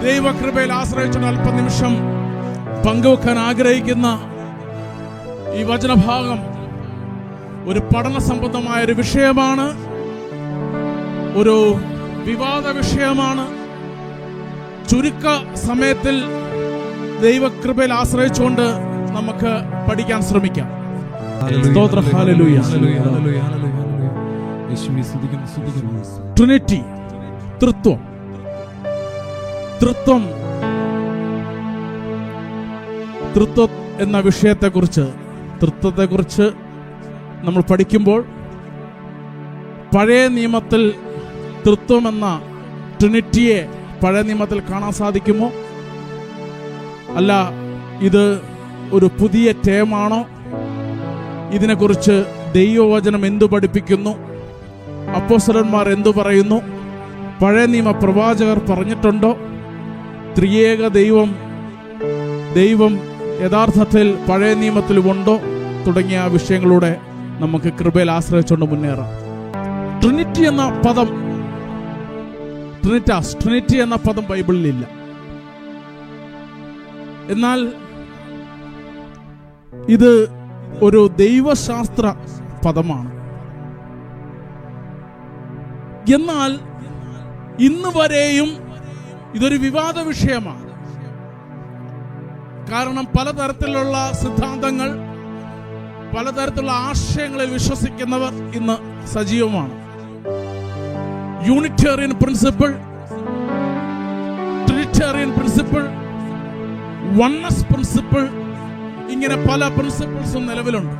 ദൈവകൃപയിൽ ആശ്രയിച്ചുകൊണ്ട് അല്പനിമിഷം പങ്കുവെക്കാൻ ആഗ്രഹിക്കുന്ന ഈ വചനഭാഗം ഒരു പഠന സംബന്ധമായ ഒരു വിഷയമാണ്, ഒരു വിവാദ വിഷയമാണ്. ചുരുക്ക സമയത്തിൽ ദൈവകൃപയിൽ ആശ്രയിച്ചുകൊണ്ട് നമുക്ക് പഠിക്കാൻ ശ്രമിക്കാം. സ്തോത്രം, ഹല്ലേലൂയ. ട്രിനിറ്റി, തൃത്വം. തൃത്വം എന്ന തൃത്വത്തെക്കുറിച്ച് നമ്മൾ പഠിക്കുമ്പോൾ പഴയ നിയമത്തിൽ തൃത്വം എന്ന ട്രിനിറ്റിയെ പഴയ നിയമത്തിൽ കാണാൻ സാധിക്കുമോ? അല്ല, ഇത് ഒരു പുതിയ ടേമാണോ? ഇതിനെക്കുറിച്ച് ദൈവവചനം എന്തു പഠിപ്പിക്കുന്നു? അപ്പോസ്തലന്മാർ എന്തു പറയുന്നു? പഴയ നിയമ പ്രവാചകർ പറഞ്ഞിട്ടുണ്ടോ? ത്രിയേക ദൈവം യഥാർത്ഥത്തിൽ പഴയ നിയമത്തിലുമുണ്ടോ? തുടങ്ങിയ വിഷയങ്ങളുടെ നമുക്ക് കൃപയിൽ ആശ്രയിച്ചുകൊണ്ട് മുന്നേറാം. ട്രിനിറ്റി എന്ന പദം, ട്രിനിറ്റി എന്ന പദം ബൈബിളിലില്ല. എന്നാൽ ഇത് ഒരു ദൈവശാസ്ത്ര പദമാണ്. എന്നാൽ ഇന്ന് വരെയും ഇതൊരു വിവാദ വിഷയമാണ്. കാരണം പലതരത്തിലുള്ള സിദ്ധാന്തങ്ങൾ, പലതരത്തിലുള്ള ആശയങ്ങളിൽ വിശ്വസിക്കുന്നവർ ഇന്ന് സജീവമാണ്. Unitarian principle, Trinitarian principle, oneness principle, ഇങ്ങനെ പല പ്രിൻസിപ്പിൾസും നിലവിലുണ്ട്.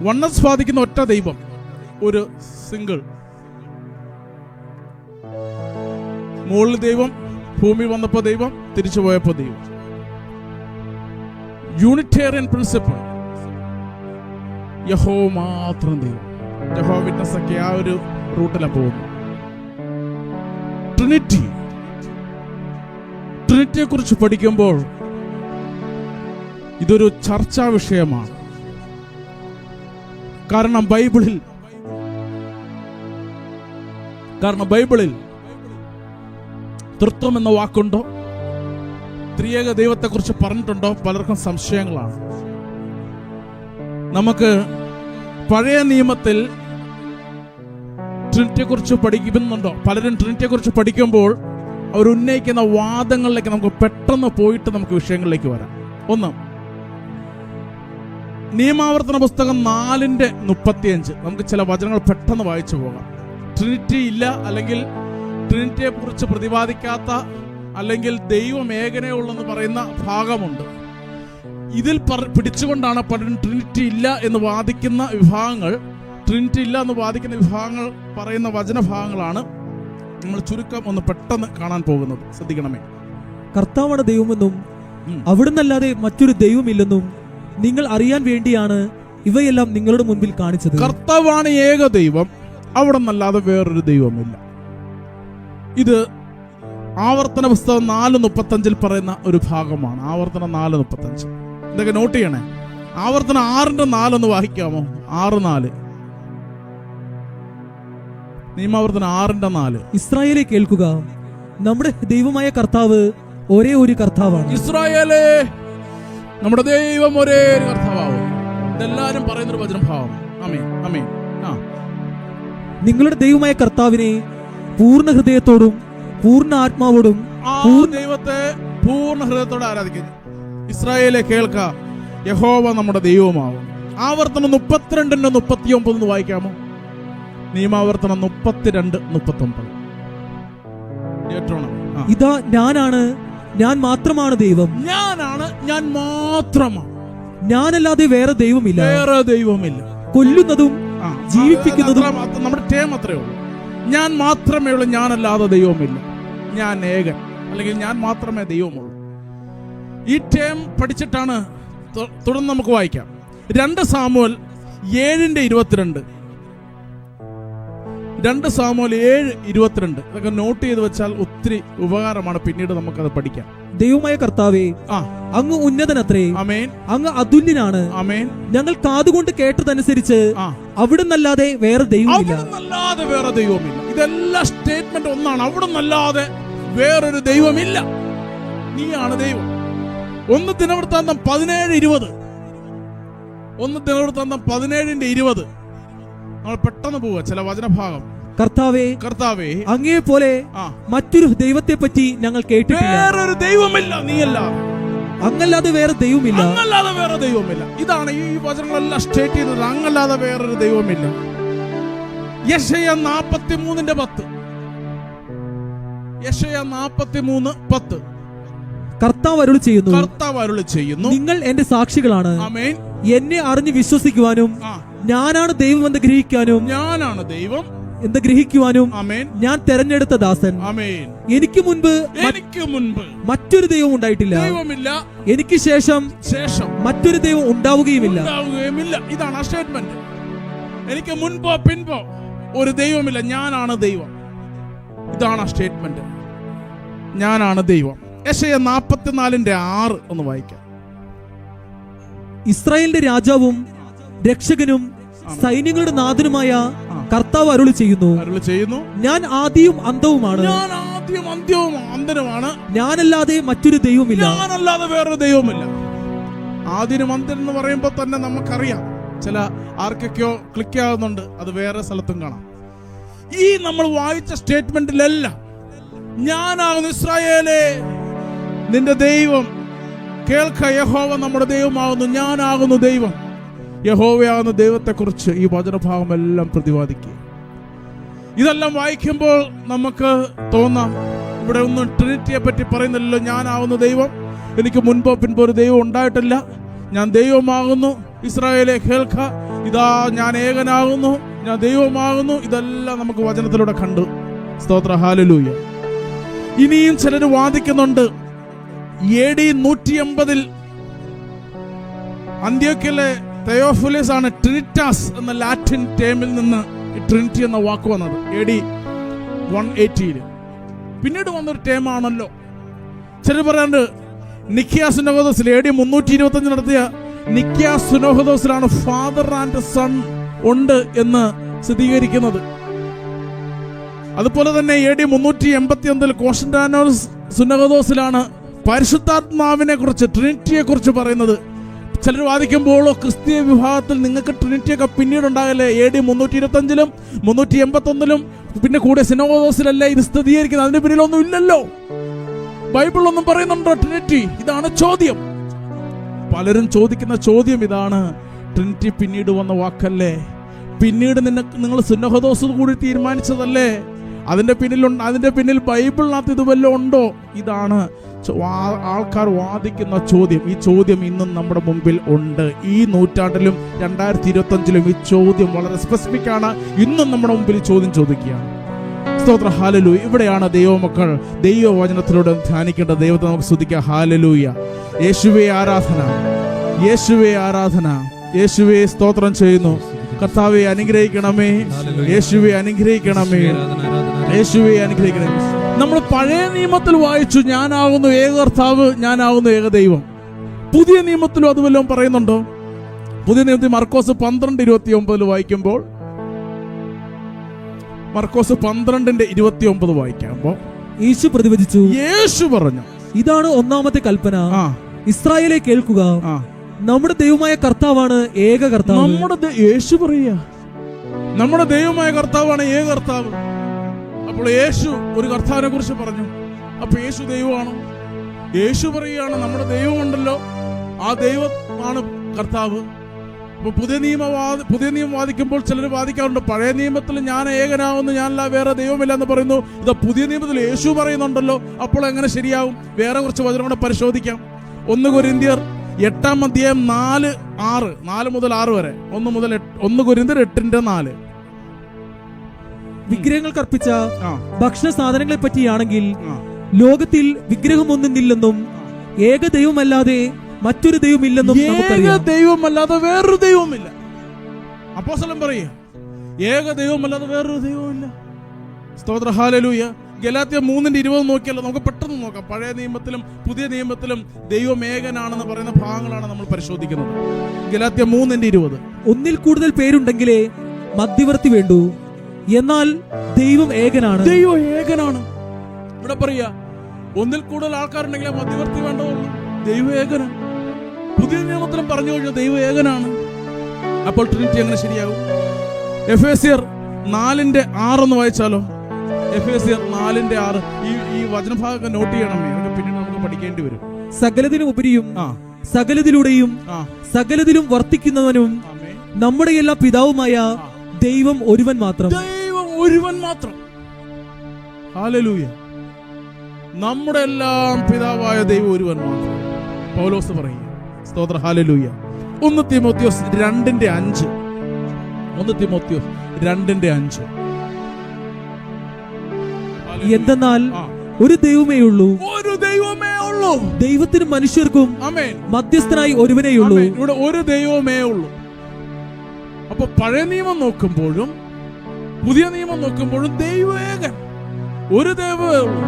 വൺനെസ് വാദിക്കുന്ന ഒറ്റ ദൈവം, ഒരു സിംഗിൾ. മുകളിൽ ദൈവം, ഭൂമി വന്നപ്പോ ദൈവം, തിരിച്ചു പോയപ്പോ ദൈവം. യൂണിറ്റേറിയൻ പ്രിൻസിപ്പിൾ, യഹോവ മാത്രം ദൈവം. യഹോവ വിറ്റ്നസ് ഒക്കെ ആ ഒരു റൂട്ടിലാണ് പോകുന്നത്. ട്രിനിറ്റിയെ കുറിച്ച് പഠിക്കുമ്പോൾ ഇതൊരു ചർച്ചാ വിഷയമാണ്. കാരണം ബൈബിളിൽ തൃത്വം എന്ന വാക്കുണ്ടോ? ത്രിയേക ദൈവത്തെക്കുറിച്ച് പറഞ്ഞിട്ടുണ്ടോ? പലർക്കും സംശയങ്ങളാണ്. നമുക്ക് പഴയ നിയമത്തിൽ ട്രിനിറ്റിയെ കുറിച്ച് പഠിക്കുന്നുണ്ടോ? പലരും ട്രിനിറ്റിയെ കുറിച്ച് പഠിക്കുമ്പോൾ അവർ ഉന്നയിക്കുന്ന വാദങ്ങളിലേക്ക് നമുക്ക് പെട്ടെന്ന് പോയിട്ട് നമുക്ക് വിഷയങ്ങളിലേക്ക് വരാം. ഒന്ന്, നിയമാവർത്തന പുസ്തകം 4:35. നമുക്ക് ചില വചനങ്ങൾ പെട്ടെന്ന് വായിച്ചു പോകാം. ട്രിനിറ്റി ഇല്ല, അല്ലെങ്കിൽ ട്രിനിറ്റിയെ കുറിച്ച് പ്രതിപാദിക്കാത്ത, അല്ലെങ്കിൽ ദൈവം ഏകനേ ഉള്ളെന്ന് പറയുന്ന ഭാഗമുണ്ട്. ഇതിൽ പിടിച്ചുകൊണ്ടാണ് പലരും ട്രിനിറ്റി ഇല്ല എന്ന് വാദിക്കുന്ന വിഭാഗങ്ങൾ, പറയുന്ന വചനഭാഗങ്ങളാണ് നമ്മൾ ചുരുക്കം ഒന്ന് പെട്ടെന്ന് കാണാൻ പോകുന്നത്. ശ്രദ്ധിക്കണമേ. കർത്താവാണ് ദൈവമെന്നും അവിടുന്നല്ലാതെ മറ്റൊരു ദൈവമില്ലെന്നും നിങ്ങൾ അറിയാൻ വേണ്ടിയാണ് ഇവയെല്ലാം നിങ്ങളുടെ മുൻപിൽ കാണിച്ചത്. കർത്താവാണ് ഏക ദൈവം, അവിടെ നിന്നല്ലാതെ വേറൊരു ദൈവമില്ല. ഇത് ആവർത്തന പുസ്തകം 4:35 പറയുന്ന ഒരു ഭാഗമാണ്. ആവർത്തനം 4:35. ഇതൊക്കെ നോട്ട് ചെയ്യണേ. ആവർത്തനം 6:4 ഒന്ന് വായിക്കാമോ? 6:4. നിയമാവർത്തനം 6:4. ഇസ്രായേലെ കേൾക്കുക, നമ്മുടെ ദൈവമായ കർത്താവ് ഒരേ ഒരു കർത്താവാണ്. ഇസ്രായേലേ, നമ്മുടെ ദൈവം ഒരേ ഒരു കർത്താവാണ്. ഇതെല്ലാരും പറയുന്നൊരു വചനഭാവം. ആമേൻ, ആമേൻ. നിങ്ങളുടെ ദൈവമായ കർത്താവിനെ പൂർണ്ണ ഹൃദയത്തോടും പൂർണ്ണ ആത്മാവോടും ദൈവത്തെ പൂർണ്ണ ഹൃദയത്തോടെ ആരാധിക്കുന്നു. ഇസ്രായേലെ കേൾക്ക, യഹോവ നമ്മുടെ ദൈവമാവും. ആവർത്തനം 32:39 വായിക്കാമോ? നിയമാവർത്തനം 32:39. ഇതാ ഞാനാണ്, ഞാൻ മാത്രമാണ് ദൈവം. ഞാൻ മാത്രമാണ്, ഞാനല്ലാതെ വേറെ ദൈവമില്ല. കൊല്ലുന്നതും ജീവിപ്പിക്കുന്നതും നമ്മുടെ ടേം അത്രേ ഉള്ളൂ. ഞാൻ മാത്രമേ ഉള്ളൂ, ഞാനല്ലാതെ ദൈവമില്ല. ഞാൻ ഏകൻ, അല്ലെങ്കിൽ ഞാൻ മാത്രമേ ദൈവമുള്ളൂ. ഈ ടേം പഠിച്ചിട്ടാണ് തുടർന്ന് നമുക്ക് വായിക്കാം. 2 സാമുവേൽ 7:22. 2 സാമുവേൽ 7:22. ഇതൊക്കെ നോട്ട് ചെയ്ത് വെച്ചാൽ ഒത്തിരി ഉപകാരമാണ്. പിന്നീട് നമുക്കത് പഠിക്കാം. ദൈവമായ കർത്താവേ, അങ്ങ് ഉന്നതനത്രേ. ആമേൻ. അങ്ങ് അതുല്യനാണ്. ആമേൻ. ഞങ്ങൾ കാതുകൊണ്ട് കേട്ടതനുസരിച്ച് അവിടുന്നല്ലാതെ വേറെ ദൈവമില്ല. ഇതെല്ലാം സ്റ്റേറ്റ്മെന്റ് ഒന്നാണ്. അവിടെ നിന്നല്ലാതെ വേറൊരു ദൈവമില്ല, നീയാണ് ദൈവം. 1 ദിനവൃത്താന്തം 17:20. 1 ദിനവൃത്താന്തം 17:20. നമ്മൾ പെട്ടെന്ന് പോവുക ചില വചനഭാഗം. കർത്താവേ അങ്ങയെ പോലെ മറ്റൊരു ദൈവത്തെ പറ്റി ഞങ്ങൾ കേട്ടിട്ടില്ല. വേറൊരു ദൈവമില്ല, നീയല്ലാതെ. അങ്ങല്ലാതെ വേറെ ദൈവമില്ല. അങ്ങല്ലാതെ വേറെ ദൈവമില്ല. ഇതാണ് ഈ വചനങ്ങളെല്ലാം സ്റ്റേറ്റ് ചെയ്യുന്നത്. അങ്ങല്ലാതെ വേറൊരു ദൈവമില്ല. യെശയ്യാ 43:10. യെശയ്യാ 43:10. കർത്താവ് അരുളി ചെയ്യുന്നു, നിങ്ങൾ എന്റെ സാക്ഷികളാണ്. ആമേൻ. എന്നെ അറിഞ്ഞ് വിശ്വസിക്കുവാനും ഞാനാണ് ദൈവം എന്ന് ഗ്രഹിക്കാനും ആമേൻ, ഞാൻ തെരഞ്ഞെടുത്ത ദാസൻ. ആമേൻ. എനിക്ക് മുൻപ് മറ്റൊരു ദൈവം ഉണ്ടായിട്ടില്ല, എനിക്ക് ശേഷം മറ്റൊരു ദൈവം ഉണ്ടാവുകയുമില്ല. ഇതാണ് ആ സ്റ്റേറ്റ്മെന്റ്. എനിക്ക് മുൻപോ പിൻപോ ഒരു ദൈവമില്ല, ഞാനാണ് ദൈവം. ഇതാണ് ആ സ്റ്റേറ്റ്മെന്റ്, ഞാനാണ് ദൈവം. യെശയ്യാ 44:6 ഒന്ന് വായിക്കാം. ഇസ്രായേലിന്റെ രാജാവും രക്ഷകനും സൈന്യങ്ങളുടെ നാഥനുമായ കർത്താവ് അരുളി ചെയ്യുന്നു, ഞാൻ ആദിയും അന്തവുമാണ്, ഞാനല്ലാതെ മറ്റൊരു ദൈവമില്ല, ഞാനല്ലാതെ വേറൊരു ദൈവമില്ല. ആദിനും അന്തൻ എന്ന് പറയുമ്പോൾ തന്നെ നമുക്കറിയാം, ചില ആർക്കൊക്കെയോ ക്ലിക്ക് ആകുന്നുണ്ട്, അത് വേറെ സ്ഥലത്തും കാണാം. ഈ നമ്മൾ വായിച്ച സ്റ്റേറ്റ്മെന്റിലെല്ലാം ഞാനാകുന്നു ഇസ്രായേലേ നിന്റെ ദൈവം, കേൾക്ക, യഹോവ നമ്മുടെ ദൈവമാകുന്നു, ഞാനാകുന്നു ദൈവം. യഹോവയാകുന്ന ദൈവത്തെക്കുറിച്ച് ഈ വചനഭാഗം എല്ലാം പ്രതിപാദിക്കുക. ഇതെല്ലാം വായിക്കുമ്പോൾ നമുക്ക് തോന്നാം, ഇവിടെ ഒന്നും ട്രിനിറ്റിയെ പറ്റി പറയുന്നില്ലല്ലോ. ഞാനാകുന്നു ദൈവം, എനിക്ക് മുൻപോ പിൻപോ ഒരു ദൈവം ഉണ്ടായിട്ടില്ല, ഞാൻ ദൈവമാകുന്നു, ഇസ്രായേലെ കേൾക്ക, ഇതാ ഞാൻ ഏകനാകുന്നു, ഞാൻ ദൈവമാകുന്നു. ഇതെല്ലാം നമുക്ക് വചനത്തിലൂടെ കണ്ടു. സ്തോത്ര, ഹല്ലേലൂയ. ഇനിയും ചിലർ വാദിക്കുന്നുണ്ട്, AD 180 അന്ത്യോക്യയിലെ തെയോഫിലസ് ആണ് ട്രിനിറ്റാസ് എന്ന ലാറ്റിൻ ടേമിൽ നിന്ന് ട്രിനിറ്റി എന്ന വാക്ക് വന്നത്. AD 180 പിന്നീട് വന്നൊരു ടേമാണല്ലോ. ചിലർ പറയാണ്ട് നിക്കിയ സുനഹദോസിൽ AD 325 നടത്തിയ നിക്കിയ സുനഹദോസിലാണ് ഫാദർ ആൻഡ് സൺ ഉണ്ട് എന്ന് സ്ഥിരീകരിക്കുന്നത്. അതുപോലെ തന്നെ AD 381 കോൺസ്റ്റാന്റിനോസ് സുനഹദോസിലാണ് പരിശുദ്ധാത്മാവിനെ കുറിച്ച്, ട്രിനിറ്റിയെ കുറിച്ച് പറയുന്നത്. ചിലർ വാദിക്കുമ്പോഴോ ക്രിസ്തീയ വിഭാഗത്തിൽ നിങ്ങൾക്ക് ട്രിനിറ്റിയൊക്കെ പിന്നീട് ഉണ്ടാകല്ലേ, AD 325 381 പിന്നെ കൂടെ സിനോദോസിലല്ലേ ഇത് സ്ഥിരീകരിക്കുന്നത്. അതിന്റെ പിന്നിലൊന്നും ഇല്ലല്ലോ, ബൈബിളൊന്നും പറയുന്നുണ്ടോ ട്രിനിറ്റി? ഇതാണ് ചോദ്യം. പലരും ചോദിക്കുന്ന ചോദ്യം ഇതാണ്, ട്രിനിറ്റി പിന്നീട് വന്ന വാക്കല്ലേ, പിന്നീട് നിങ്ങൾ സുന്നഹദോസ് കൂടി തീരുമാനിച്ചതല്ലേ, അതിന്റെ പിന്നിൽ ബൈബിളിനകത്ത് ഇത് വല്ലതും ഉണ്ടോ? ഇതാണ് ആൾക്കാർ വാദിക്കുന്ന ചോദ്യം. ഈ ചോദ്യം ഇന്നും നമ്മുടെ മുമ്പിൽ ഉണ്ട്. ഈ നൂറ്റാണ്ടിലും 2025 ഈ ചോദ്യം വളരെ സ്പെസിഫിക് ആണ്. ഇന്നും നമ്മുടെ മുമ്പിൽ ചോദ്യം ചോദിക്കുകയാണ്. സ്തോത്ര, ഹല്ലേലൂയ. ഇവിടെയാണ് ദൈവമക്കൾ ദൈവവചനത്തിലൂടെ ധ്യാനിക്കേണ്ട ദൈവത്തെ നമുക്ക് സ്തുതിക്കാം. ഹല്ലേലൂയ. യേശുവേ ആരാധന, യേശുവേ ആരാധന, യേശുവേ സ്തോത്രം ചെയ്യുന്നു. കർത്താവെ അനുഗ്രഹിക്കണമേ, യേശുവെ അനുഗ്രഹിക്കണമേ, യേശുവെ അനുഗ്രഹിക്കണമേ. നമ്മൾ പഴയ നിയമത്തിൽ വായിച്ചു, ഞാനാകുന്നു ഏക കർത്താവ്, ഞാനാകുന്നു ഏക ദൈവം. പുതിയ നിയമത്തിലും അത് വല്ലതും പറയുന്നുണ്ടോ? പുതിയ നിയമത്തിൽ മർക്കോസ് 12:29 വായിക്കുമ്പോൾ, മർക്കോസ് 12:29 വായിക്കുമ്പോൾ യേശു പ്രതിവചിച്ചു, യേശു പറഞ്ഞു, ഇതാണ് ഒന്നാമത്തെ കൽപ്പന, ഇസ്രായേലെ കേൾക്കുക, നമ്മുടെ ദൈവമായ കർത്താവാണ് ഏക കർത്താവ്. യേശു പറയുക, നമ്മുടെ ദൈവമായ കർത്താവാണ് ഏക കർത്താവ്. അപ്പോൾ യേശു ഒരു കർത്താവിനെ കുറിച്ച് പറഞ്ഞു. അപ്പൊ യേശു ദൈവമാണ്. യേശു പറയുകയാണ്, നമ്മുടെ ദൈവമുണ്ടല്ലോ, ആ ദൈവമാണ് കർത്താവ്. അപ്പൊ പുതിയ നിയമം വാദിക്കുമ്പോൾ ചിലർ വാദിക്കാറുണ്ട്, പഴയ നിയമത്തിൽ ഞാൻ ഏകനാവുന്നു, ഞാനല്ല വേറെ ദൈവമില്ല എന്ന് പറയുന്നു. ഇത് പുതിയ നിയമത്തിൽ യേശു പറയുന്നുണ്ടല്ലോ, അപ്പോൾ എങ്ങനെ ശരിയാവും? വേറെ കുറച്ച് വചനം കൂടെ പരിശോധിക്കാം. 1 കൊരിന്ത്യർ 8:4 മുതൽ 6 വരെ. 1 കൊരിന്ത്യർ 8:4. വിഗ്രഹങ്ങൾക്ക് അർപ്പിച്ച ഭക്ഷണ സാധനങ്ങളെ പറ്റിയാണെങ്കിൽ ലോകത്തിൽ വിഗ്രഹമൊന്നുമില്ലെന്നും ഏക ദൈവമല്ലാതെ മറ്റൊരു ദൈവമില്ലെന്നും നമുക്കറിയാം. ദൈവമല്ലാതെ വേറൊരു ദൈവമില്ല. അപ്പോസ്തലൻ പറയുക, ഏക ദൈവമല്ലാതെ വേറൊരു ദൈവമില്ല. സ്തോത്ര, ഹല്ലേലൂയ. ഗലാത്യ 3:20 നോക്കിയല്ലോ, നമുക്ക് പെട്ടെന്ന് നോക്കാം. പഴയ നിയമത്തിലും പുതിയ നിയമത്തിലും ദൈവം ഏകനാണെന്ന് പറയുന്ന ഭാഗങ്ങളാണ് നമ്മൾ പരിശോധിക്കുന്നത്. ഗലാത്യ 3:20. ഒന്നിൽ കൂടുതൽ പേരുണ്ടെങ്കിലേ മധ്യവർത്തി വേണ്ടൂ, എന്നാൽ ദൈവം ഏകനാണ്. ദൈവം ഏകനാണ്. ഇവിടെ പറയാ ഒന്നിൽ കൂടുതൽ ആൾക്കാരുണ്ടെങ്കിലേ മധ്യവർത്തി വേണ്ടതുള്ളൂ. ദൈവം ഏകനാണ്. പുതിയ നിയമത്തിലും പറഞ്ഞു കഴിഞ്ഞാൽ ദൈവം ഏകനാണ്. അപ്പോൾ ട്രിനിറ്റി എങ്ങനെ ശരിയാകും? എഫേസ്യർ 4:6 ഒന്ന് വായിച്ചാലോ? എഫേസ്യർ 4:6. ഈ വചനഭാഗം നോട്ട് ചെയ്യണമേ, അതൊക്കെ പിന്നീട് നമുക്ക് പഠിക്കേണ്ടി വരും. സകലതിനും ഉപരിയും സകലതിലൂടെയും സകലതിലും വർത്തിക്കുന്നവനും നമ്മുടെ എല്ലാ പിതാവുമായ ദൈവം ഒരുവൻ മാത്രം. ദൈവം ഒരുവൻ മാത്രം. ഹല്ലേലൂയ. നമ്മുടെ എല്ലാം പിതാവായ ദൈവം ഒരുവൻ മാത്രം. പൗലോസ് പറയും. സ്തോത്രം. ഹല്ലേലൂയ. 1 തീമോഥെയോസ് 2:5. 1 തീമോഥെയോസ് 2:5. എന്തെന്നാൽ ഒരു ദൈവമേ ഉള്ളൂ, ഒരു ദൈവമേ ഉള്ളൂ. ദൈവത്തിനും മനുഷ്യർക്കും മധ്യസ്ഥനായി ഒരുവനേയുള്ളൂ. ഇവിടെ ഒരു ദൈവമേ ഉള്ളൂ. അപ്പൊ പഴയ നിയമം നോക്കുമ്പോഴും പുതിയ നിയമം നോക്കുമ്പോഴും ദൈവേകൻ, ഒരു ദൈവമേ ഉള്ളൂ.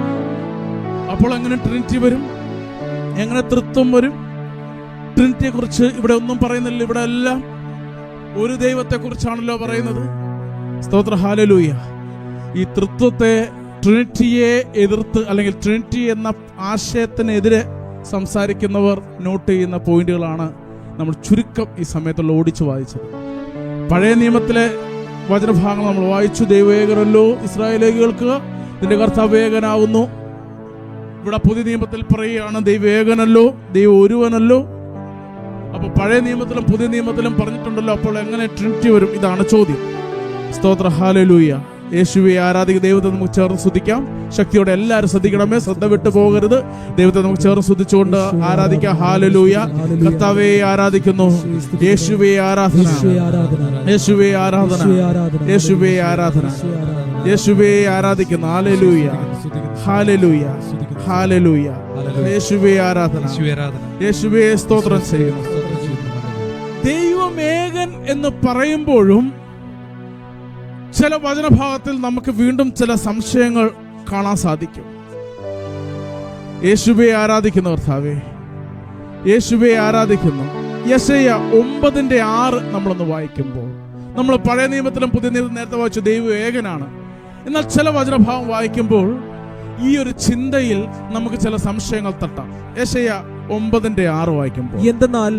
അപ്പോൾ എങ്ങനെ ട്രിനിറ്റി വരും? എങ്ങനെ തൃത്വം വരും? ട്രിനിറ്റിയെ കുറിച്ച് ഇവിടെ ഒന്നും പറയുന്നില്ല. ഇവിടെ എല്ലാം ഒരു ദൈവത്തെ കുറിച്ചാണല്ലോ പറയുന്നത്. സ്തോത്ര. ഹല്ലേലൂയ. ഈ തൃത്വത്തെ, ട്രിനിറ്റിയെ എതിർത്ത് അല്ലെങ്കിൽ ട്രിനിറ്റി എന്ന ആശയത്തിനെതിരെ സംസാരിക്കുന്നവർ നോട്ട് ചെയ്യുന്ന പോയിന്റുകളാണ് നമ്മൾ ചുരുക്കം ഈ സമയത്തുള്ള ഓടിച്ചു വായിച്ചത്. പഴയ നിയമത്തിലെ വചനഭാഗങ്ങൾ നമ്മൾ വായിച്ചു. ദൈവേകനല്ലോ ഇസ്രായേലേ കേൾക്കുക, നിന്റെ കർത്താവ് ഏകനാകുന്നു. ഇവിടെ പുതിയ നിയമത്തിൽ പറയുകയാണ് ദൈവേകനല്ലോ, ദൈവം ഒരുവനല്ലോ. അപ്പൊ പഴയ നിയമത്തിലും പുതിയ നിയമത്തിലും പറഞ്ഞിട്ടുണ്ടല്ലോ. അപ്പോൾ എങ്ങനെ ട്രിനിറ്റി വരും? ഇതാണ് ചോദ്യം. സ്തോത്ര. ഹല്ലേലൂയ. യേശുവെ ആരാധിക്കുക. ദൈവത്തെ നമുക്ക് ചേർന്ന് സ്തുതിക്കാം. ശക്തിയോടെ എല്ലാവരും ശ്രദ്ധിക്കണമേ, ശ്രദ്ധ വിട്ടു പോകരുത്. ദൈവത്തെ നമുക്ക് ചേർന്ന് സ്തുതിച്ചുകൊണ്ട് ആരാധിക്കാം. ഹല്ലേലൂയ. കർത്താവേ ആരാധിക്കുന്നു. യേശുവേ ആരാധന, യേശുവേ ആരാധന, യേശുവേ ആരാധന, യേശുവേ ആരാധിക്കുന്നു. Hallelujah, hallelujah, hallelujah. യേശുവേ ആരാധന, യേശുവേ സ്തോത്രം ചെയ്യുന്നു. ദൈവം ഏകൻ എന്ന് പറയുമ്പോഴും ചില വചനഭാഗത്തിൽ നമുക്ക് വീണ്ടും ചില സംശയങ്ങൾ കാണാൻ സാധിക്കും. യേശുവേ ആരാധിക്കുന്നു. കർത്താവേ യേശുവേ ആരാധിക്കുന്നു. യെശയ്യാ 9:6 നമ്മളൊന്ന് വായിക്കുമ്പോൾ, നമ്മൾ പഴയ നിയമത്തിലും പുതിയ നിയമത്തിലും നേരത്തെ വായിച്ചു ദൈവം ഏകനാണ്. എന്നാൽ ചില വചനഭാഗം വായിക്കുമ്പോൾ ഈ ഒരു ചിന്തയിൽ നമുക്ക് ചില സംശയങ്ങൾ തട്ടാം. യെശയ്യാ 9:6 വായിക്കുമ്പോൾ, എന്തെന്നാൽ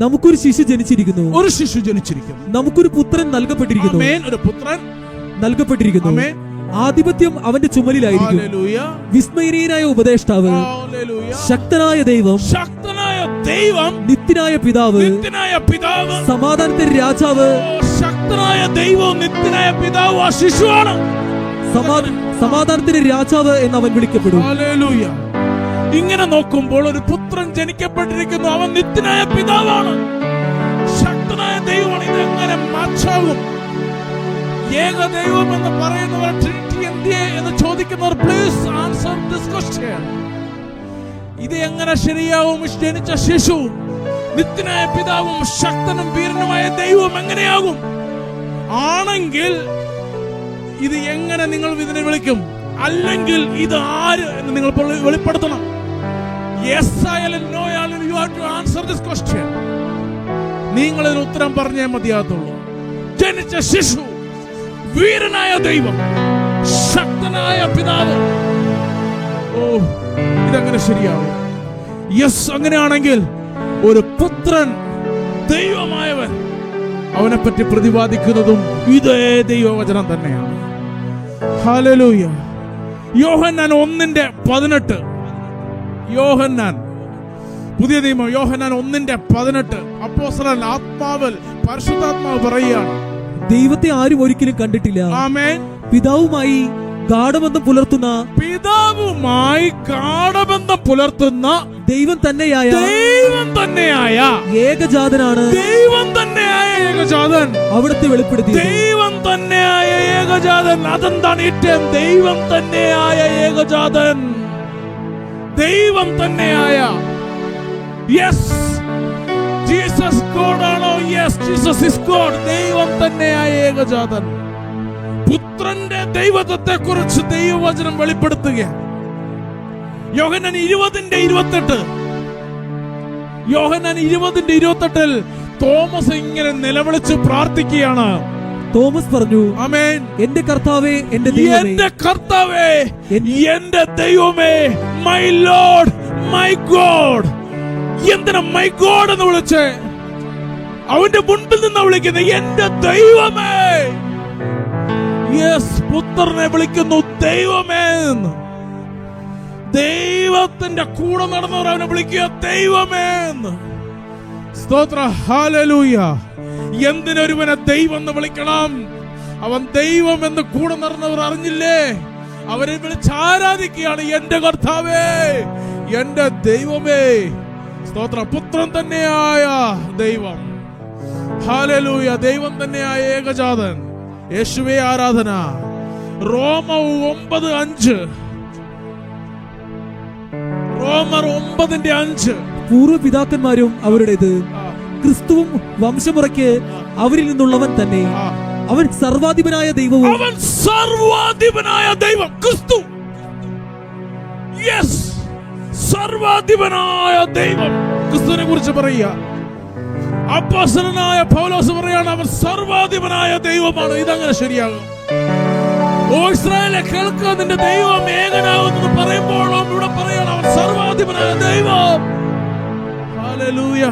നമുക്കൊരു ശിശു ജനിച്ചിരിക്കുന്നു, ഒരു ശിശു ജനിച്ചിരിക്കുന്നു, നമുക്കൊരു പുത്രൻ നൽകപ്പെട്ടിരിക്കുന്നു, ഒരു പുത്രൻ നൽകപ്പെട്ടിരിക്കുന്നു, ആധിപത്യം അവന്റെ ചുമലിലായിരിക്കും. വിസ്മയനീയനായ ഉപദേഷ്ടാവ്, ശക്തനായ ദൈവം, നിത്യനായ പിതാവ്, സമാധാനത്തിന്റെ രാജാവ്. ശക്തനായ ദൈവവും നിത്യനായ പിതാവ് ആ ശിശുവാണ്. സമാധാനത്തിന്റെ രാജാവ് എന്ന് അവൻ വിളിക്കപ്പെടും. ഇങ്ങനെ നോക്കുമ്പോൾ ഒരു പുത്രൻ ജനിക്കപ്പെട്ടിരിക്കുന്നു. അവൻ നിത്യനായ പിതാവാണ്, ശക്തനായ ദൈവമാണ്. ഇതെങ്ങനെ മാച്ചാകും? ഏക ദൈവം എന്ന് പറയുന്നവർ ട്രിനിറ്റി എന്തിയെ എന്ന് ചോദിക്കുന്നവർ പ്ലീസ് ആൻസർ ദിസ് ക്വസ്റ്റ്യൻ. ഇത് എങ്ങനെ ശരിയാവും? ജനിച്ച ശിശുവും നിത്യനായ പിതാവും ശക്തനും വീരനുമായ ദൈവവും എങ്ങനെയാകും? ആണെങ്കിൽ ഇത് എങ്ങനെ നിങ്ങൾ ഇതിനെ വിളിക്കും? അല്ലെങ്കിൽ ഇത് ആര് എന്ന് നിങ്ങൾ വെളിപ്പെടുത്തണം. Yes ആയാലും no ആയാലും you have to answer this question. നിങ്ങൾ ഇതിന് ഉത്തരം പറഞ്ഞേ മതിയാകത്തുള്ളൂ. ജനിച്ച ശിശു, വീരനായ ദൈവം, ശക്തനായ പിതാവ്. ഓ, ഇതെങ്ങനെ ശരിയാവും? യെസ്, അങ്ങനെയാണെങ്കിൽ ഒരു പുത്രൻ ദൈവമായവൻ, അവനെ പറ്റി പ്രതിപാദിക്കുന്നതും ഇതേ ദൈവവചനം തന്നെയാണ്. ഹല്ലേലൂയ. യോഹന്നാൻ 1:18. യോഹന്നാൻ, പുതിയ നിയമം യോഹന്നാൻ 1:18. അപ്പോസ്തലൻ ആത്മാവിൽ പരിശുദ്ധാത്മാവ് പറയുകയാണ്, ദൈവത്തെ ആരും ഒരിക്കലും കണ്ടിട്ടില്ല. ആമേൻ. പിതാവുമായി ഗാഢബന്ധം പുലർത്തുന്ന ദൈവം തന്നെയായ ഏകജാതനാണ്. ദൈവം തന്നെയായ ഏകജാതൻ അവിടുത്തെ വെളിപ്പെടുത്തി. ദൈവം തന്നെയായ ഏകജാതൻ. അതെന്താണ് ഏറ്റവും? ദൈവം തന്നെയായ ഏകജാതൻ, ദൈവം തന്നെയായ. യെസ്, ജീസസ് ഗോഡ് ആണോ? Yes, Jesus is God. ദൈവം തന്നെയായ ഏകജാതൻ. പുത്രന്റെ ദൈവത്വത്തെ കുറിച്ച് ദൈവവചനം വെളിപ്പെടുത്തുകയാണ്. യോഹന്നാൻ 20:28. യോഹന്നാൻ 20:28 തോമസ് ഇങ്ങനെ നിലവിളിച്ച് പ്രാർത്ഥിക്കുകയാണ്, തോമസ് പറഞ്ഞു, ആമേൻ. എന്റെ കർത്താവേ, എന്റെ ദൈവമേ, എന്റെ കർത്താവേ, എന്റെ ദൈവമേ, മൈ ലോർഡ്, മൈ ഗോഡ്. എന്തിനാ മൈ ഗോഡ് എന്ന് വിളിച്ചേ? അവന്റെ മുൻപിൽ നിന്ന് വിളിക്കുന്നത് എന്റെ ദൈവമേ. യെസ്, പുത്രനെ വിളിക്കുന്നു ദൈവമേ എന്ന്. ദൈവത്തിന്റെ കൂടെ നടന്നവർ അവനെ വിളിക്കുക ദൈവമേ എന്ന്. സ്തോത്ര, ഹല്ലേലൂയ. എന്തിനൊരുവനെ ദൈവം എന്ന് വിളിക്കണം? അവൻ ദൈവം എന്ന് കൂടെ നടന്നവർ അറിഞ്ഞില്ലേ? അവരെ വിളിച്ച് ആരാധിക്കുകയാണ് എന്റെ കർത്താവേ, എന്റെ ദൈവമേ. സ്തോത്ര, പുത്രൻ തന്നെയായ ദൈവം, ഹല്ലേലൂയ, ദൈവം തന്നെയായ ഏകജാതൻ യേശുവേ ആരാധന. റോമർ 9:5, റോമർ 9:5. പൂർവ്വപിതാക്കന്മാരും അവരുടേത്, ക്രിസ്തുവും വംശമുറയ്ക്ക് അവരിൽ നിന്നുള്ളവൻ തന്നെ. അവൻ സർവാധിപനായ ദൈവവും, അവൻ സർവാധിപനായ ദൈവം, ക്രിസ്തു. യെസ്, സർവാധിപനായ ദൈവം. ക്രിസ്തുവിനെ കുറിച്ച് പറയുക. അപ്പോസ്തലനായ പൗലോസ് പറയാണ് അവൻ സർവാധിപനായ ദൈവമാണ്. ഇതങ്ങനെ ശരിയാകും? ഓ ഇസ്രായേലെ, കേൾക്കുക, നിന്റെ ദൈവം ഏകനാകുന്നു പറയുമ്പോഴും ഇവിടെ പറയാണ് അവൻ സർവാധിപനായ ദൈവം. ഹല്ലേലൂയ.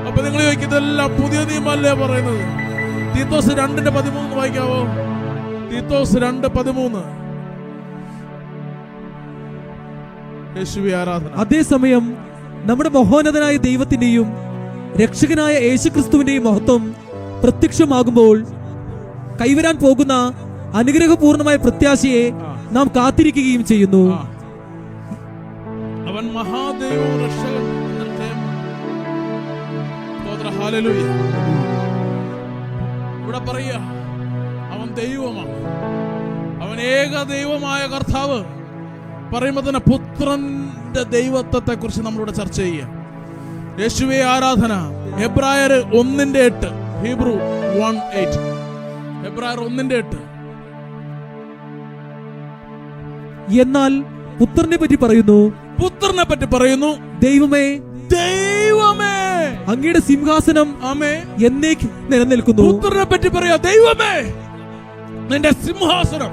അപ്പൊ നിങ്ങൾ ചോദിക്കുന്നതെല്ലാം പുതിയ നിയമമല്ലേ പറയുന്നത്? തീത്തോസ് 2:13 വായിക്കാവോ? തീത്തോസ് 2:13. യേശുവേ ആരാധന. അതേസമയം നമ്മുടെ മഹോന്നതനായ ദൈവത്തിന്റെയും രക്ഷകനായ യേശുക്രിസ്തുവിന്റെയും മഹത്വം പ്രത്യക്ഷമാകുമ്പോൾ കൈവരാൻ പോകുന്ന അനുഗ്രഹപൂർണമായ പ്രത്യാശയെ നാം കാത്തിരിക്കുകയും ചെയ്യുന്നു. അവൻ മഹാദൈവവും രക്ഷകൻ. ഹല്ലേലൂയ. ഇവിടെ പറയുക അവൻ ദൈവമാണ്, അവൻ ഏക ദൈവമായ കർത്താവ്. പറയുമ്പോൾ തന്നെ പുത്രന്റെ ദൈവത്വത്തെ കുറിച്ച് നമ്മളിവിടെ ചർച്ച ചെയ്യുക. യേശുവേ ആരാധന. ഹെബ്രായർ 1:8, ഹീബ്രു 1:8, ഹെബ്രായർ 1:8. എന്നാൽ പുത്രനെ പറ്റി പറയുന്നു, പുത്രനെ പറ്റി പറയുന്നു, ദൈവമേ, ദൈവമേ, അങ്ങയുടെ സിംഹാസനം എന്നേക്ക് നിലനിൽക്കുന്നു. പുത്രനെ പറ്റി പറയാ, ദൈവമേ, നിന്റെ സിംഹാസനം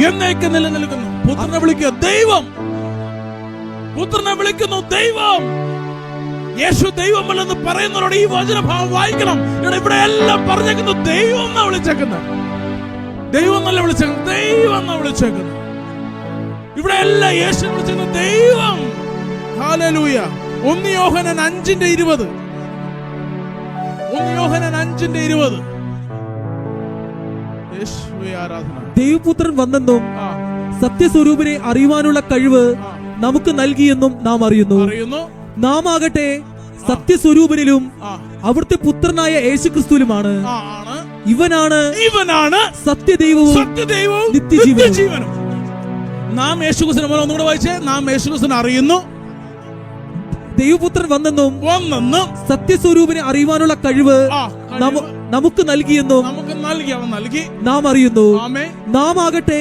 എന്നേക്ക് നിലനിൽക്കുന്നു. പുത്രനെ വിളിക്കുക ദൈവം, പുത്രനെ വിളിക്കുന്നു ദൈവം. യേശു ദൈവമല്ലെന്ന് പറയുന്നവരോട് ഈ വചനഭാവം വായിക്കണം. ഇവിടെ എല്ലാം പറഞ്ഞേക്കുന്നു ദൈവം എന്നാ വിളിച്ചേക്കുന്നത്, ദൈവം എന്നല്ല വിളിച്ചേക്കുന്നത്, ദൈവം എന്നാ വിളിച്ചേക്കുന്നത്. ഇവിടെ എല്ലാം യേശു വിളിച്ചേക്കുന്നത് ദൈവം. ഹല്ലേലൂയ. 1 യോഹന്നാൻ 5:20, 1 യോഹന്നാൻ 5:20. യേശുവേ ആരാധന. ദൈവപുത്രൻ വന്നെന്നും സത്യസ്വരൂപനെ അറിയുവാനുള്ള കഴിവ് നമുക്ക് നൽകിയെന്നും നാം അറിയുന്നു. നാം ആകട്ടെ സത്യസ്വരൂപനിലും അവിടുത്തെ പുത്രനായ യേശുക്രിസ്തുവിലുമാണ്. ഇവനാണ് സത്യദൈവവും നിത്യജീവനും. നാം യേശുക്രിസ്തുവിനെ ഒന്നുകൂടെ വായിച്ചേ. നാം യേശുക്രിസ്തുവിനെ അറിയുന്നു, ദൈവപുത്രൻ വന്നെന്നും സത്യസ്വരൂപനെ അറിയുവാനുള്ള കഴിവ് നമുക്ക് നൽകിയെന്നും നാം അറിയുന്നു. നാം ആകട്ടെ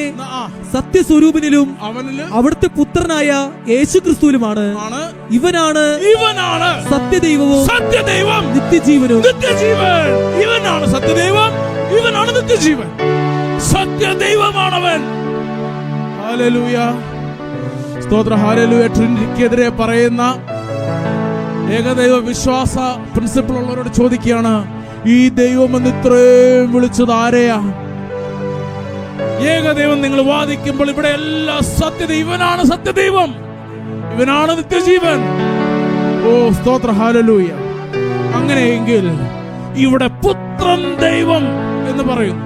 സത്യസ്വരൂപനിലും അവിടുത്തെ പുത്രനായ യേശുക്രിസ്തുവിലുമാണ്. ഇവനാണ് സത്യദൈവവും നിത്യജീവനും. ഇവനാണ് സത്യദൈവം, ഇവനാണ് നിത്യജീവൻ. സത്യദൈവമാണവൻ. ഹല്ലേലൂയ. സ്തോത്ര, ഹല്ലേലൂയ. ട്രിനിറ്റിക്കെതിരെ പറയുന്ന ഏകദൈവ വിശ്വാസ പ്രിൻസിപ്പിൾ ഉള്ളവരോട് ചോദിക്കുകയാണ്, ഈ ദൈവം എന്ന് ഇത്രയും വിളിച്ചത് ആരെയാ? ഏകദൈവം നിങ്ങൾ വാദിക്കുമ്പോൾ ഇവിടെ എല്ലാ സത്യത, ഇവനാണ് സത്യദൈവം, ഇവനാണ് നിത്യജീവൻ. ഓ സ്തോത്ര, ഹല്ലേലൂയ. അങ്ങനെയെങ്കിൽ ഇവിടെ പുത്രൻ ദൈവം എന്ന് പറയുന്നു.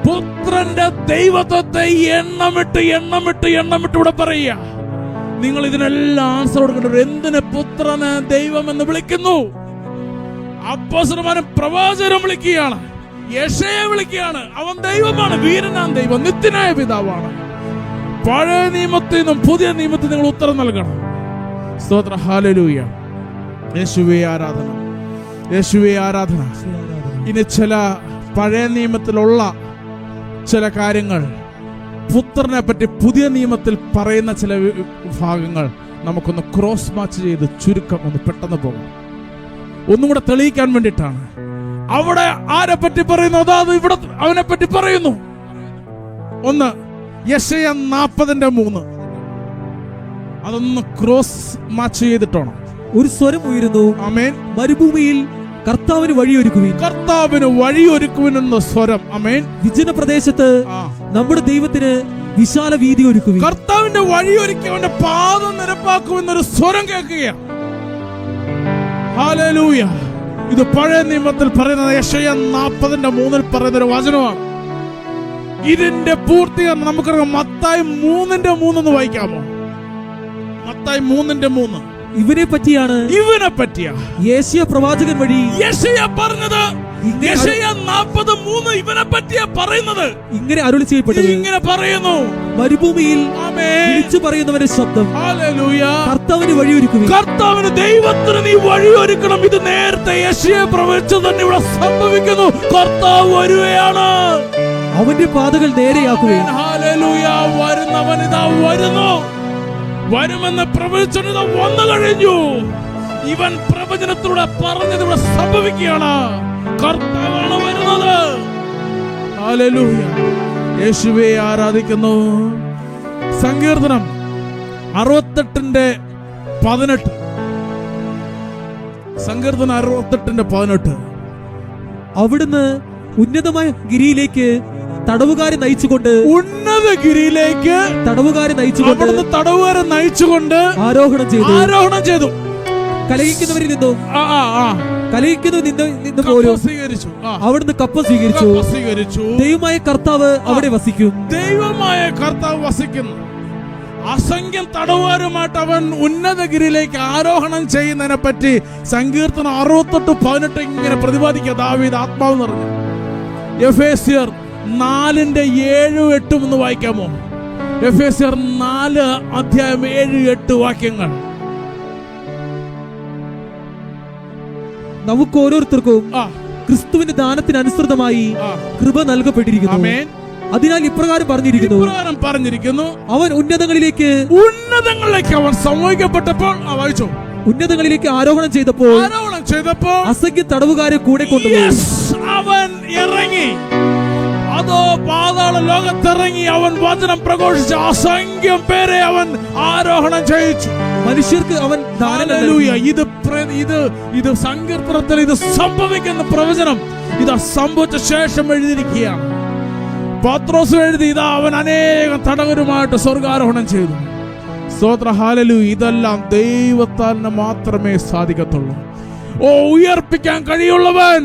പുത്രന്റെ ദൈവത്വത്തെ എണ്ണമിട്ട് ഇവിടെ പറയുക. നിങ്ങൾ ഇതിനെല്ലാം ആൻസർ കൊടുക്കേണ്ടത് എന്തിന് പുത്രന് ദൈവം എന്ന് വിളിക്കുന്നു? അപ്പോസ്തലന്മാരും പ്രവാചകരും വിളിക്കുകയാണ്, യെശയ്യാ വിളിക്കുകയാണ്. അവൻ ദൈവമാണ്, വീരനാം ദൈവം, നിത്യനായ പിതാവാണ്. പഴയ നിയമത്തിൽ നിന്നും പുതിയ നിയമത്തിൽ നിങ്ങൾ ഉത്തരം നൽകണം. സ്തോത്ര, ഹല്ലേലൂയ. യേശുവേ ആരാധന, യേശുവേ ആരാധന. ഇനി ചില പഴയ നിയമത്തിലുള്ള ചില കാര്യങ്ങൾ, പുത്രനെ പറ്റി പുതിയ നിയമത്തിൽ പറയുന്ന ചില ഭാഗങ്ങൾ നമുക്കൊന്ന് ക്രോസ് മാച്ച് ചെയ്ത് ചുരുക്കം ഒന്ന് പെട്ടെന്ന് പോകാം. ഒന്നും കൂടെ തെളിയിക്കാൻ വേണ്ടിയിട്ടാണ്. അവിടെ ആരെ പറ്റി പറയുന്നു? അതാത് ഇവിടെ അവനെ പറ്റി പറയുന്നു. ഒന്ന് യെശയ്യാ 40:3. അതൊന്ന് ക്രോസ് മാച്ച് ചെയ്തിട്ടാണ്. ഒരു സ്വരം ഉയരുന്നു, ആമേൻ. മരുഭൂമിയിൽ കർത്താവിന് വഴിയൊരുക്കുവിൻ. കർത്താവിന് വഴിയൊരുക്കുവിൻ എന്ന സ്വരം. ആമേൻ. വിജന പ്രദേശത്ത് നമ്മുടെ ദൈവത്തിന് വിശാല വീതി ഒരുക്കുവിൻ. കർത്താവിന്റെ വഴിയൊരുക്കി അവന്റെ പാദം നിരപ്പാക്കുമെന്നൊരു സ്വരം കേൾക്കുകയാണ്. ഹല്ലേലൂയ. ഇത് പഴയ നിയമത്തിൽ പറയുന്നത് യെശയ്യാ 40:3 പറയുന്ന ഒരു വചനമാണ്. ഇതിന്റെ പൂർത്തീകരണം നമുക്കറിയാം. മത്തായി 3:3 എന്ന് വായിക്കാമോ? മത്തായി 3:3. ഇവനെ പറ്റിയാണ് യെശയ്യാ പ്രവാചകൻ വഴി യെശയ്യാ പറഞ്ഞത്. യെശയ്യാ 40:3 ഇവനെ പറ്റിയാ പറയുന്നത്. ഇങ്ങനെ അരുളി ചെയ്യപ്പെട്ടത്. ഇങ്ങനെ പറയുന്നു, മരുഭൂമിയിൽ വിളിച്ചു പറയുന്നവന്റെ ശബ്ദം, ഹല്ലേലൂയ, കർത്താവിന് വഴിയൊരുക്കും. കർത്താവിന്, ദൈവത്തിന് നീ വഴിയൊരുക്കണം. ഇത് നേരത്തെ യെശയ്യാ പ്രവചിച്ചത് തന്നെ ഇവിടെ സംഭവിക്കുന്നു. കർത്താവ് വരുകയാണ്. അവന്റെ പാതകൾ നേരെയാക്കുകയും. ഹല്ലേലൂയ. വരുന്നവൻ ഇതാ വരുന്നു. വരുമെന്ന് പ്രവചിച്ചത് വന്നു കഴിഞ്ഞു. ഇവൻ പ്രവചനത്തിലൂടെ പറഞ്ഞത് ഇവിടെ സംഭവിക്കുകയാണ്. കർത്താവാണ് വരുന്നത്. ഹല്ലേലൂയ. യേശുവേ ആരാധിക്കുന്നു. സങ്കീർത്തനം 68:18. സങ്കീർത്തനം 68:18. അവിടുന്ന് ഉന്നതമായ ഗിരിയിലേക്ക് തടവുകാരെ നയിച്ചുകൊണ്ട്, തടവുകാരെ നയിച്ചുകൊണ്ട് ആരോഹണം ചെയ്തു. കലഹിക്കുന്നവരിൽ നിന്നും പോലും അവിടുന്ന് കപ്പ സ്വീകരിച്ചു. ദൈവമായ കർത്താവ് അവിടെ വസിക്കും. ദൈവമായ കർത്താവ് വസിക്കുന്നു. അസംഖ്യം തടവുകാരുമായിട്ട് അവൻ ഉന്നതഗിരിയിലേക്ക് ആരോഹണം ചെയ്യുന്നതിനെ പറ്റി സങ്കീർത്തനം 68:18 ഇങ്ങനെ പ്രതിപാദിക്കുക ദാവീദ് ആത്മാവ് നിറഞ്ഞു. എഫേസ്യർ 4:7-8 എന്ന് വായിക്കാമോ? എഫേസ്യർ 4:7-8 വാക്യങ്ങൾ. നമുക്ക് ഓരോരുത്തർക്കും ക്രിസ്തുവിന്റെ ദാനത്തിന് അനുസൃതമായി കൃപ നൽകപ്പെട്ടിരിക്കുന്നു. അതിനാൽ ഇപ്രകാരം പറഞ്ഞിരിക്കുന്നു, അവൻ ഉന്നതങ്ങളിലേക്ക് അവൻ സംവഹിക്കപ്പെട്ടപ്പോൾ വായിച്ചോ, ഉന്നതങ്ങളിലേക്ക് ആരോഹണം ചെയ്തപ്പോൾ അസംഖ്യ തടവുകാരെ കൂടെ കൊണ്ടുപോയി. അവൻ ഇറങ്ങി, അതോ പാതാള ലോകത്തിറങ്ങി അവൻ വചനം പ്രഘോഷിച്ച അസംഖ്യം പേരെ അവൻ ആരോഹണം ചെയ്യിച്ചു. മനുഷ്യർക്ക് അവൻ ഇത് സങ്കീർത്തനത്തിൽ ഇത് സംഭവിക്കുന്ന പ്രവചനം ഇത് സംഭവിച്ച ശേഷം എഴുതിയിരിക്കുകയാണ്. പത്രോസ് എഴുതി, ഇതാ അവൻ അനേകം തടവരുമായിട്ട് സ്വർഗാരോഹണം ചെയ്തു. സ്തോത്ര, ഹല്ലേലൂയ. ഇതെല്ലാം ദൈവത്താൽ മാത്രമേ സാധിക്കത്തുള്ളൂ. ഉയർപ്പിക്കാൻ കഴിയുള്ളവൻ,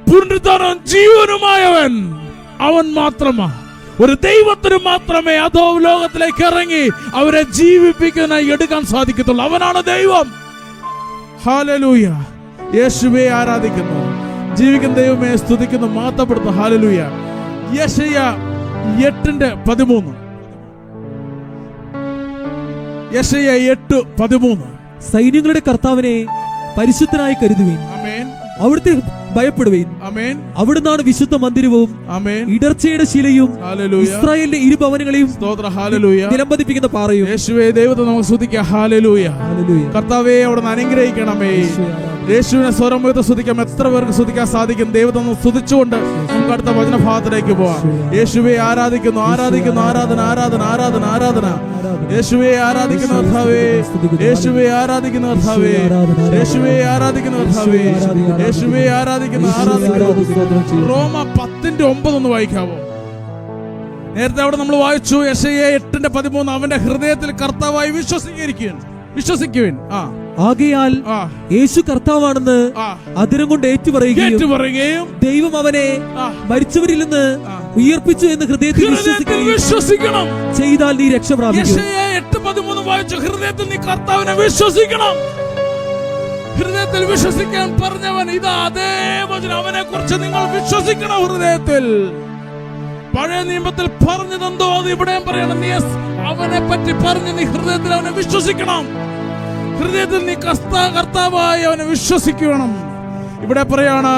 പുനരുദ്ധാനം ജീവനുമായവൻ അവൻ മാത്രമാ. ഒരു ദൈവത്തിന് മാത്രമേ അധോ ലോകത്തിലേക്ക് ഇറങ്ങി അവരെ ജീവിപ്പിക്കാനായി എടുക്കാൻ സാധിക്കത്തുള്ളൂ. അവനാണ് ദൈവം. ഹല്ലേലൂയ. യേശുവേ ആരാധിക്കുന്നു. ജീവിക്കുന്ന ദൈവമേ സ്തുതിക്കുന്നു, മഹത്വപ്പെടുത്തുന്നു. ഹല്ലേലൂയ. യെശയ്യാ 8:13. യെശയ്യാ 8:13. സൈന്യങ്ങളുടെ കർത്താവിനെ പരിശുദ്ധനായി കരുതുവിൻ. അവിടുത്തെ ഭയപ്പെടുവീൻ. അവിടുന്നാണ് വിശുദ്ധ മന്ദിരവും ഇടർച്ചയുടെ ശിലയും ഇസ്രായേലിന്റെ ഇരുഭവനങ്ങളെയും നിലംപതിപ്പിക്കുന്ന പാറയും. യേശുവേ, ദൈവത്തെ നമുക്ക് സ്തുതിക്കാം. ഹല്ലേലൂയ. കർത്താവേ, അവിടുന്ന് അനുഗ്രഹിക്കണമേ. യേശുവിനെ സ്വരം ഉയർത്തി സ്തുതിക്കാം. എത്ര പേർക്ക് സ്തുതിക്കാൻ സാധിക്കും? ദൈവത്തെ സ്തുതിച്ചുകൊണ്ട് നമുക്ക് അടുത്ത വചനഭാഗത്തിലേക്ക് പോവാം. യേശുവേ ആരാധിക്കുന്നു, ആരാധിക്കുന്നു, ആരാധന, ആരാധന, ആരാധന, ആരാധന. യേശുവേ ആരാധിക്കുന്ന കർത്താവേ, യേശുവേ ആരാധിക്കുന്ന കർത്താവേ, യേശുവേ ആരാധിക്കുന്ന കർത്താവേ, യേശുവേ ആരാധിക്കുന്ന ആരാധിക്കുന്നു. റോമ 10:9 ഒന്ന് വായിക്കാവോ? നേരത്തെ അവിടെ നമ്മൾ വായിച്ചു യെശയ്യാ 8:13. അവന്റെ ഹൃദയത്തിൽ കർത്താവായി വിശ്വസിക്കുവിൻ. ആകയാൽ യേശു കർത്താവാണെന്ന് അതിരം കൊണ്ട് ഏറ്റുപറയുകയും ദൈവം അവനെ മരിച്ചവരിൽ നിന്ന് ഉയർപ്പിച്ചു എന്ന് ഹൃദയത്തിൽ വിശ്വസിക്കണം. ചെയ്താൽ നീ രക്ഷ പ്രാപിക്കും. യെശയ്യാ 8:13 വായിച്ചു. ഹൃദയത്തിൽ നീ കർത്താവിനെ വിശ്വസിക്കണം. ഹൃദയത്തിൽ വിശ്വസിക്കാൻ പറഞ്ഞവൻ ഇതാ അതേ വചനം. അവനെ കുറിച്ച് നിങ്ങൾ വിശ്വസിക്കണം ഹൃദയത്തിൽ. പഴയ നിയമത്തിൽ പറഞ്ഞതെന്തോ അത് ഇവിടെയും പറയണം. നീ അവനെ പറ്റി പറഞ്ഞ് നീ ഹൃദയത്തിൽ അവനെ വിശ്വസിക്കണം. ഹൃദയത്തിൽ നീ കർത്താവായി അവനെ വിശ്വസിക്കണം. ഇവിടെ പറയാണ്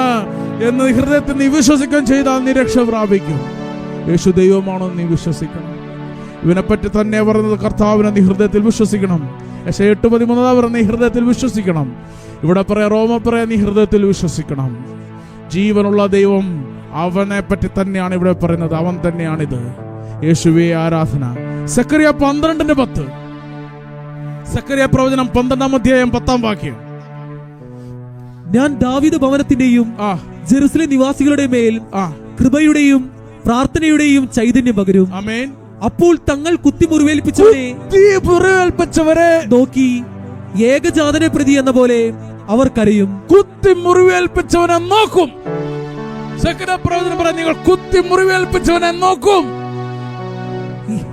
എന്ന് ഹൃദയത്തിൽ നീ വിശ്വസിക്കാൻ ചെയ്താൽ നീ രക്ഷ പ്രാപിക്കും. യേശു ദൈവമാണോ നീ വിശ്വസിക്കണം. ഇവനെപ്പറ്റി തന്നെ പറഞ്ഞത് കർത്താവിനെ നീ ഹൃദയത്തിൽ വിശ്വസിക്കണം. യെശയ്യാ 8:13 പറഞ്ഞ നീ ഹൃദയത്തിൽ വിശ്വസിക്കണം. ഇവിടെ പറയാ റോമ പറയാ നീ ഹൃദയത്തിൽ വിശ്വസിക്കണം. ജീവനുള്ള ദൈവം അവനെ പറ്റി തന്നെയാണ് ഇവിടെ പറയുന്നത്. അവൻ തന്നെയാണിത്. യേശുവേ ആരാധന. സക്കറിയ 12:10. സക്കറിയ പ്രവചനം 12-ാം അധ്യായം 10-ാം വാക്യം. ഞാൻ ദാവീദ് ഭവനത്തിന്റെയും ജെറുസലേം നിവാസികളുടെ മേൽ കൃപയുടെയും പ്രാർത്ഥനയുടെയും ചൈതന്യം പകരും. ആമേൻ. അപ്പോൾ തങ്ങൾ കുത്തി മുറിവേൽപ്പിച്ചവരെ നോക്കി ഏകജാതനെ പ്രതി എന്ന പോലെ അവർ കരയും. കുത്തി മുറിവേൽപ്പിച്ചവനെ നോക്കും. സക്കറിയ പ്രവചനം പറയാൻ, നിങ്ങൾ കുത്തി മുറിവേൽപ്പിച്ചവനെ നോക്കും.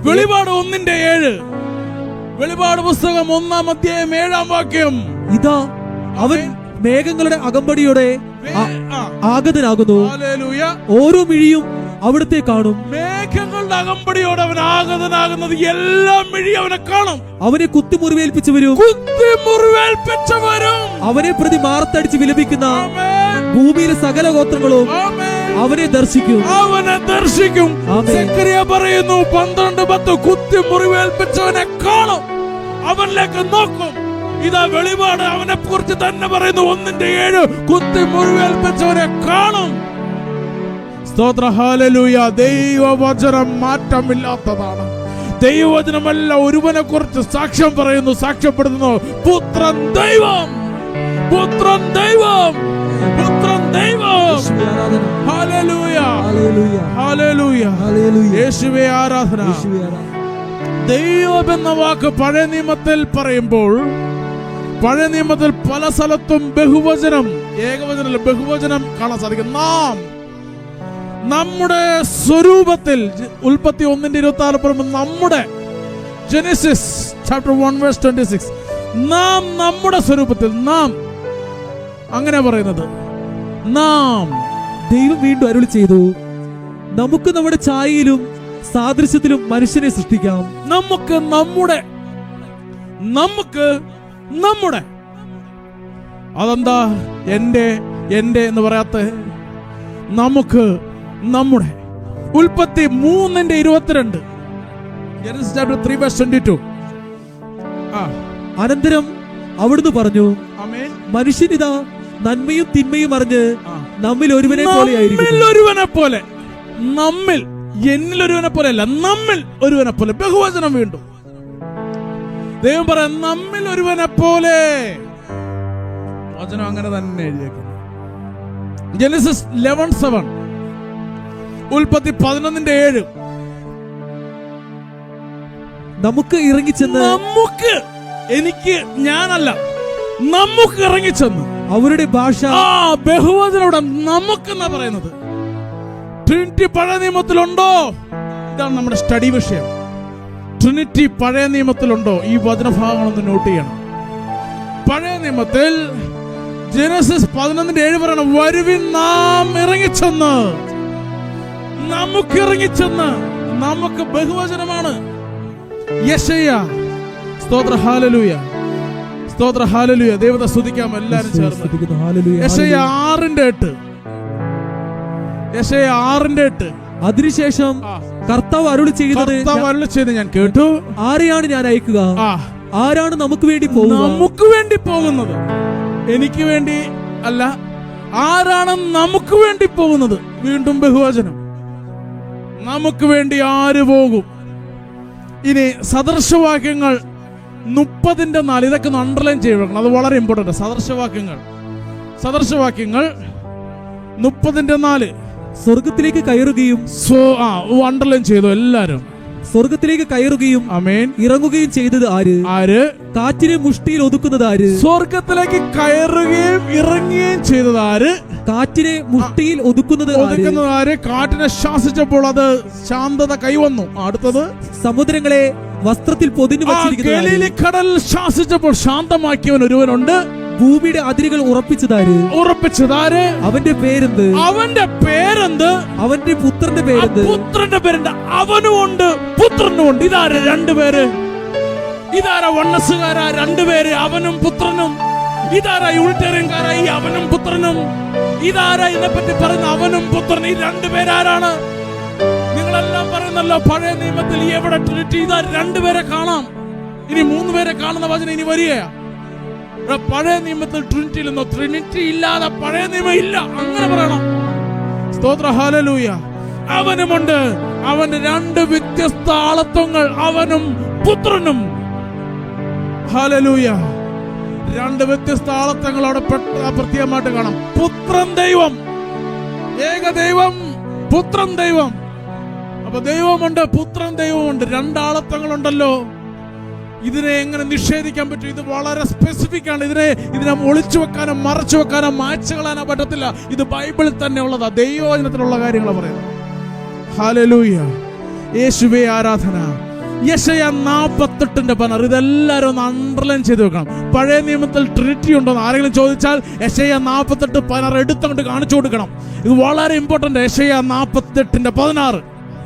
വെളിപാട് 1:7. വെളിപാട് പുസ്തകം 1-ാം അധ്യായം 7-ാം വാക്യം. ഇതാ അവൻ മേഘങ്ങളുടെ അകമ്പടിയോടെ ആഗതനാകുന്നു. ഓരോ മിഴിയും അവിടുത്തെ കാണും. മേഘങ്ങളുടെ അകമ്പടിയോടെ അവൻ ആഗതനാകുന്നത് എല്ലാ മിഴി അവനെ കാണും. അവനെ കുത്തി മുറിവേൽപ്പിച്ചവരും അവനെ പ്രതി മാറത്തടിച്ച് വിലപിക്കുന്ന ഭൂമിയിലെ സകല ഗോത്രങ്ങളും അവനെ ദർശിക്കും. സക്കറിയ പറയുന്നു 12:10, കുത്തി മുറിവേൽപ്പിച്ചവനെ കാണും, അവനിലേക്ക് നോക്കും. ഇതാ വെളിപാട് അവനെ കുറിച്ച് തന്നെ പറയുന്നു 1:7, കുത്തി മുറിവേൽപ്പിച്ചവനെ കാണും. സ്തോത്ര, ഹല്ലേലൂയ. ദൈവവചനം മാറ്റമില്ലാത്തതാണ്. ദൈവവചനമല്ല ഒരുവനെ കുറിച്ച് സാക്ഷ്യം പറയുന്നു, സാക്ഷ്യപ്പെടുത്തുന്നു. പുത്രൻ ദൈവം, പുത്രൻ ദൈവം, പുത്രൻ ദൈവം. ഹല്ലേലൂയ, ഹല്ലേലൂയ, യേശുവേ ആരാധന. ദൈവം എന്ന വാക്ക് പഴയ നിയമത്തിൽ പറയുമ്പോൾ, പഴയ നിയമത്തിൽ പല സ്ഥലത്തും ബഹുവചനം, ഏകവചനം ബഹുവചനം കാണാൻ സാധിക്കും. നാം നമ്മുടെ സ്വരൂപത്തിൽ, ഉൽപ്പത്തി 1:26 പറയുമ്പോൾ നമ്മുടെ, ജെനസിസ് ചാപ്റ്റർ 1:26, നാം നമ്മുടെ സ്വരൂപത്തിൽ, നാം അങ്ങനെ പറയുന്നത്. നാം, ദൈവം വീണ്ടും അരുളി ചെയ്തു, നമുക്ക് നമ്മുടെ ഛായയിലും സാദൃശ്യത്തിലും മനുഷ്യനെ സൃഷ്ടിക്കാം. നമുക്ക് നമ്മുടെ, നമുക്ക് നമ്മുടെ. അതെന്താ എന്റെ എന്ന് പറയാത്ത? നമുക്ക് നമ്മുടെ. ഉൽപ്പത്തി 3:22, ജെനസിസ് ചാപ്റ്റർ 3:22. അനന്തരം അവിടുന്ന് പറഞ്ഞു, ആമേൻ, മനുഷ്യനിതാ നന്മയും തിന്മയും അറിഞ്ഞ് നമ്മിൽ ഒരുവനെ പോലെ നമ്മിൽ, എന്നിൽ ഒരുവനെ പോലെ അല്ല, നമ്മിൽ ഒരുവനെ പോലെ. ബഹുവചനം വീണ്ടും ദൈവം പറയാം, നമ്മിൽ ഒരുവനെ പോലെ. വചനം അങ്ങനെ തന്നെ എഴുതിയേക്കുന്നു. ജെനസിസ് 11:7, ഉൽപ്പത്തി 11:7. നമുക്ക് ഇറങ്ങിച്ചെന്ന്, നമുക്ക്, എനിക്ക്, ഞാനല്ല, നമുക്ക് ഇറങ്ങിച്ചെന്ന്. അവരുടെ ഭാഷ, ബഹുവചനം നമുക്ക് എന്നാ പറയുന്നത്. ട്രിനിറ്റി പഴയ നിയമത്തിലുണ്ടോ? ഇതാണ് നമ്മുടെ സ്റ്റഡി വിഷയം. ട്രിനിറ്റി പഴയ നിയമത്തിലുണ്ടോ? ഈ വചനഭാഗങ്ങളൊന്ന് നോട്ട് ചെയ്യണം. പഴയ നിയമത്തിൽ ജെനസിസ് 11:7 പറയണം, വരുവിൻ നാം ഇറങ്ങിച്ചെന്ന്. നമുക്ക് ഇറങ്ങിച്ചെന്ന്. നമുക്ക് ബഹുവചനമാണ്. യെശയ്യ, സ്തോത്ര, ഹല്ലേലൂയ, സ്തോത്ര, ഹല്ലേലൂയ. ദൈവത്തെ സ്തുതിക്കാം എല്ലാവരും ചേർന്ന്. Isaiah 6:8, Isaiah 6:8. അതിനുശേഷം കർത്താവ് അരുളി ചെയ്തത് ഞാൻ കേട്ടു. ആരെയാണ് ഞാൻ അയക്കുക? ആരാണ് നമുക്ക് വേണ്ടി പോകുന്നത്? നമുക്ക് വേണ്ടി പോകുന്നത്, എനിക്ക് വേണ്ടി അല്ല. ആരാണ് നമുക്ക് വേണ്ടി പോകുന്നത്? വീണ്ടും ബഹുവചനം. നമുക്ക് വേണ്ടി ആര് പോകും? ഇനി സദൃശവാക്യങ്ങൾ 30:4. ഇതൊക്കെ ഒന്ന് അണ്ടർലൈൻ ചെയ്യണം, അത് വളരെ ഇമ്പോർട്ടന്റ്. സദൃശവാക്യങ്ങൾ 30:4. സ്വർഗത്തിലേക്ക് കയറുകയും, അണ്ടർലൈൻ ചെയ്തു എല്ലാരും. സ്വർഗത്തിലേക്ക് കയറുകയും ആമേൻ ഇറങ്ങുകയും ചെയ്തത് ആര്? കാറ്റിനെ മുഷ്ടിയിൽ ഒതുക്കുന്നത് ആര്? സ്വർഗത്തിലേക്ക് കയറുകയും ഇറങ്ങുകയും ചെയ്തത് ആര്? കാറ്റിനെ മുഷ്ടിയിൽ ഒതുക്കുന്നത് ആര്? കാറ്റിനെ ശാസിച്ചപ്പോൾ അത് ശാന്തത കൈവന്നു. അടുത്തത്, സമുദ്രങ്ങളെ വസ്ത്രത്തിൽ പൊതിഞ്ഞു വച്ചിരിക്കുന്നത്. കടൽ ശാസിച്ചപ്പോൾ ശാന്തമാക്കിയവൻ ഒരുവനുണ്ട്. ഭൂമിയുടെ അതിരുകൾ ഉറപ്പിച്ചതാര്? അവന്റെ പേരെന്ത്? അവന്റെ പുത്രന്റെ പേരെന്ത്? പുത്രന്റെ പേരുണ്ട്. അവനുമുണ്ട്, പുത്രനുമുണ്ട്. ഇതാര്? 2 പേര്. ഇതാരാ വണ്ണസുകാരാ? 2 പേര്, അവനും പുത്രനും. ഇതാരാ യൂണിറ്റേറിയൻകാരായി? അവനും പുത്രനും. ഇതാരാ ഇതിനെപ്പറ്റി പറയുന്ന അവനും പുത്രനും? ഈ 2 പേരാരാണ്? നിങ്ങളെല്ലാം പറയുന്നല്ലോ പഴയ നിയമത്തിൽ എവിടെ ട്രിനിറ്റി? ഇതാ 2 പേരെ കാണാം. ഇനി 3 പേരെ കാണുന്ന വചനം ഇനി വരികയാ. പഴയ നിയമത്തിൽ ട്രിനിറ്റി ഇല്ലെന്നോ, ട്രിനിറ്റി ഇല്ലാതെ പഴയ നിയമം ഇല്ല, അങ്ങനെ പറയണം. സ്തോത്ര, ഹല്ലേലൂയ. അവനുമുണ്ട്, അവന്റെ രണ്ട് വ്യത്യസ്ത ആളത്വങ്ങൾ, അവനും പുത്രനും. ഹല്ലേലൂയ. രണ്ട് വ്യത്യസ്ത ആളത്വങ്ങൾ അവിടെ പ്രത്യേകമായിട്ട് കാണാം. പുത്രൻ ദൈവം, ഏകദൈവം, പുത്രൻ ദൈവം. അപ്പൊ ദൈവമുണ്ട്, പുത്രൻ ദൈവമുണ്ട്, രണ്ടാളത്വങ്ങളുണ്ടല്ലോ. ഇതിനെ എങ്ങനെ നിഷേധിക്കാൻ പറ്റും? ഇത് വളരെ സ്പെസിഫിക് ആണ്. ഇതിനെ ഒളിച്ചു വെക്കാനോ മറച്ചു വെക്കാനോ മായ്ച്ചു കളയാനോ പറ്റത്തില്ല. ഇത് ബൈബിളിൽ തന്നെ ഉള്ളതാ, ദൈവവചനത്തിലുള്ള കാര്യങ്ങളാണ് പറയുന്നത്. ഹല്ലേലൂയ. യേശുവേ ആരാധന. യെശയ്യാ 48:16. ഇതെല്ലാരും ഒന്ന് അണ്ടർലൈൻ ചെയ്ത് വെക്കണം. പഴയ നിയമത്തിൽ ട്രിനിറ്റി ഉണ്ടോ എന്ന് ആരെങ്കിലും ചോദിച്ചാൽ യെശയ്യാ 48:16 എടുത്തങ്ങോട്ട് കാണിച്ചു കൊടുക്കണം. ഇത് വളരെ ഇമ്പോർട്ടന്റ്. യെശയ്യാ 48:16.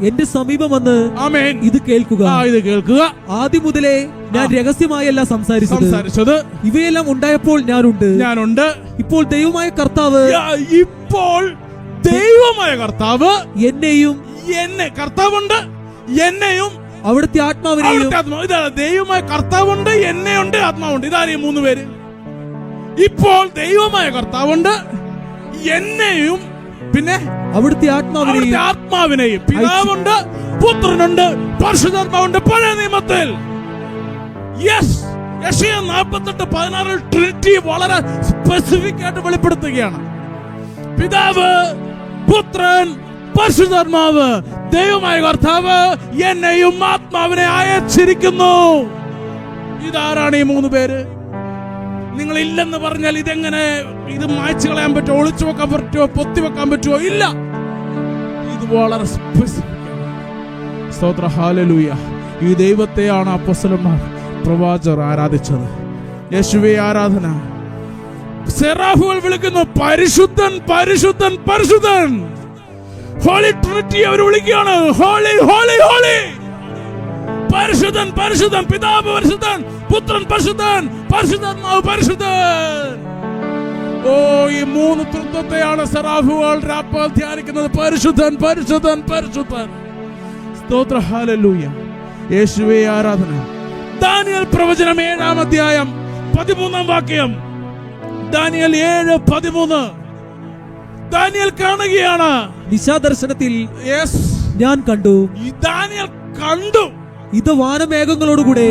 എന്റെ സമീപം വന്ന് ആമേൻ ഇത് കേൾക്കുക. ഇത് കേൾക്കുക. ആദ്യം മുതലേ ഞാൻ രഹസ്യമായല്ല സംസാരിച്ചത്. ഇവയെല്ലാം ഉണ്ടായപ്പോൾ ഞാനുണ്ട്. ഇപ്പോൾ ദൈവമായ കർത്താവ് എന്നെ കർത്താവുണ്ട്, എന്നെയും അവിടുത്തെ ആത്മാവിനെയും. ഇതാണ് ദൈവമായ കർത്താവുണ്ട്, എന്നെയുണ്ട്, ആത്മാവുണ്ട്. ഇതാണ് ഈ മൂന്ന് പേര്. ഇപ്പോൾ ദൈവമായ കർത്താവുണ്ട്, എന്നെയും, പിന്നെ അവിടുത്തെ ആത്മാവിനെയും. പിതാവുണ്ട്, പുത്രനുണ്ട്, പരിശുദ്ധാത്മാവുണ്ട്. പഴയ നിയമത്തിൽ യെശയ്യാ 48:16 ട്രിനിറ്റി വളരെ സ്പെസിഫിക് ആയിട്ട് വെളിപ്പെടുത്തുകയാണ്. പിതാവ്, പുത്രൻ, പരിശുദ്ധാത്മാവ്, ദൈവമായ കർത്താവ് എന്നെയും ആത്മാവിനെ അയച്ചിരിക്കുന്നു. ഇതാരാണ് ഈ മൂന്ന് പേര്? നിങ്ങൾ ഇല്ലെന്ന് പറഞ്ഞാൽ ഇതെങ്ങനെ ഇത് മായ്ച്ചു കളയാൻ പറ്റുമോ, ഒളിച്ചു വെക്കാൻ പറ്റുമോ, പൊത്തി വെക്കാൻ പറ്റുമോ? ഇല്ല. ഇത് വളരെ സ്പെസിഫിക്. സ്തോത്ര, ഹല്ലേലൂയ. ഈ ദൈവത്തെയാണ് അപ്പോസ്തലന്മാർ, പ്രവാചകർ ആരാധിച്ചത്. യേശുവേ ആരാധന. സെറാഫുകൾ വിളിക്കുന്നു പരിശുദ്ധൻ, പരിശുദ്ധൻ, പരിശുദ്ധൻ. ഹോളി ട്രിനിറ്റി അവർ വിളിക്കുകയാണ്. Holy, holy, holy. പരിശുദ്ധൻ, പരിശുദ്ധൻ. പിതാവ് പരിശുദ്ധൻ, പുത്രൻ പരിശുദ്ധൻ, പരിശുദ്ധാത്മാവ് പരിശുദ്ധൻ. ഓ, ഈ മൂന്ന് തൃത്വത്തെയാണ് സെറാഫുകൾ രാപ്പകൽ ധ്യാനിക്കുന്നത്. പരിശുദ്ധൻ, പരിശുദ്ധൻ, പരിശുദ്ധൻ. സ്തോത്ര, ഹല്ലേലൂയ. യേശുവേ ആരാധന. ദാനിയേൽ പ്രവചനം 7-ാം അധ്യായം 13-ാം വാക്യം. ദാനിയേൽ 7:13. ദാനിയേൽ കാണുകയാണ്. നിശാദർശനത്തിൽ ഞാൻ കണ്ടു. ദാനിയേൽ കണ്ടു. ഇത് വാനമേഘങ്ങളോടുകൂടെ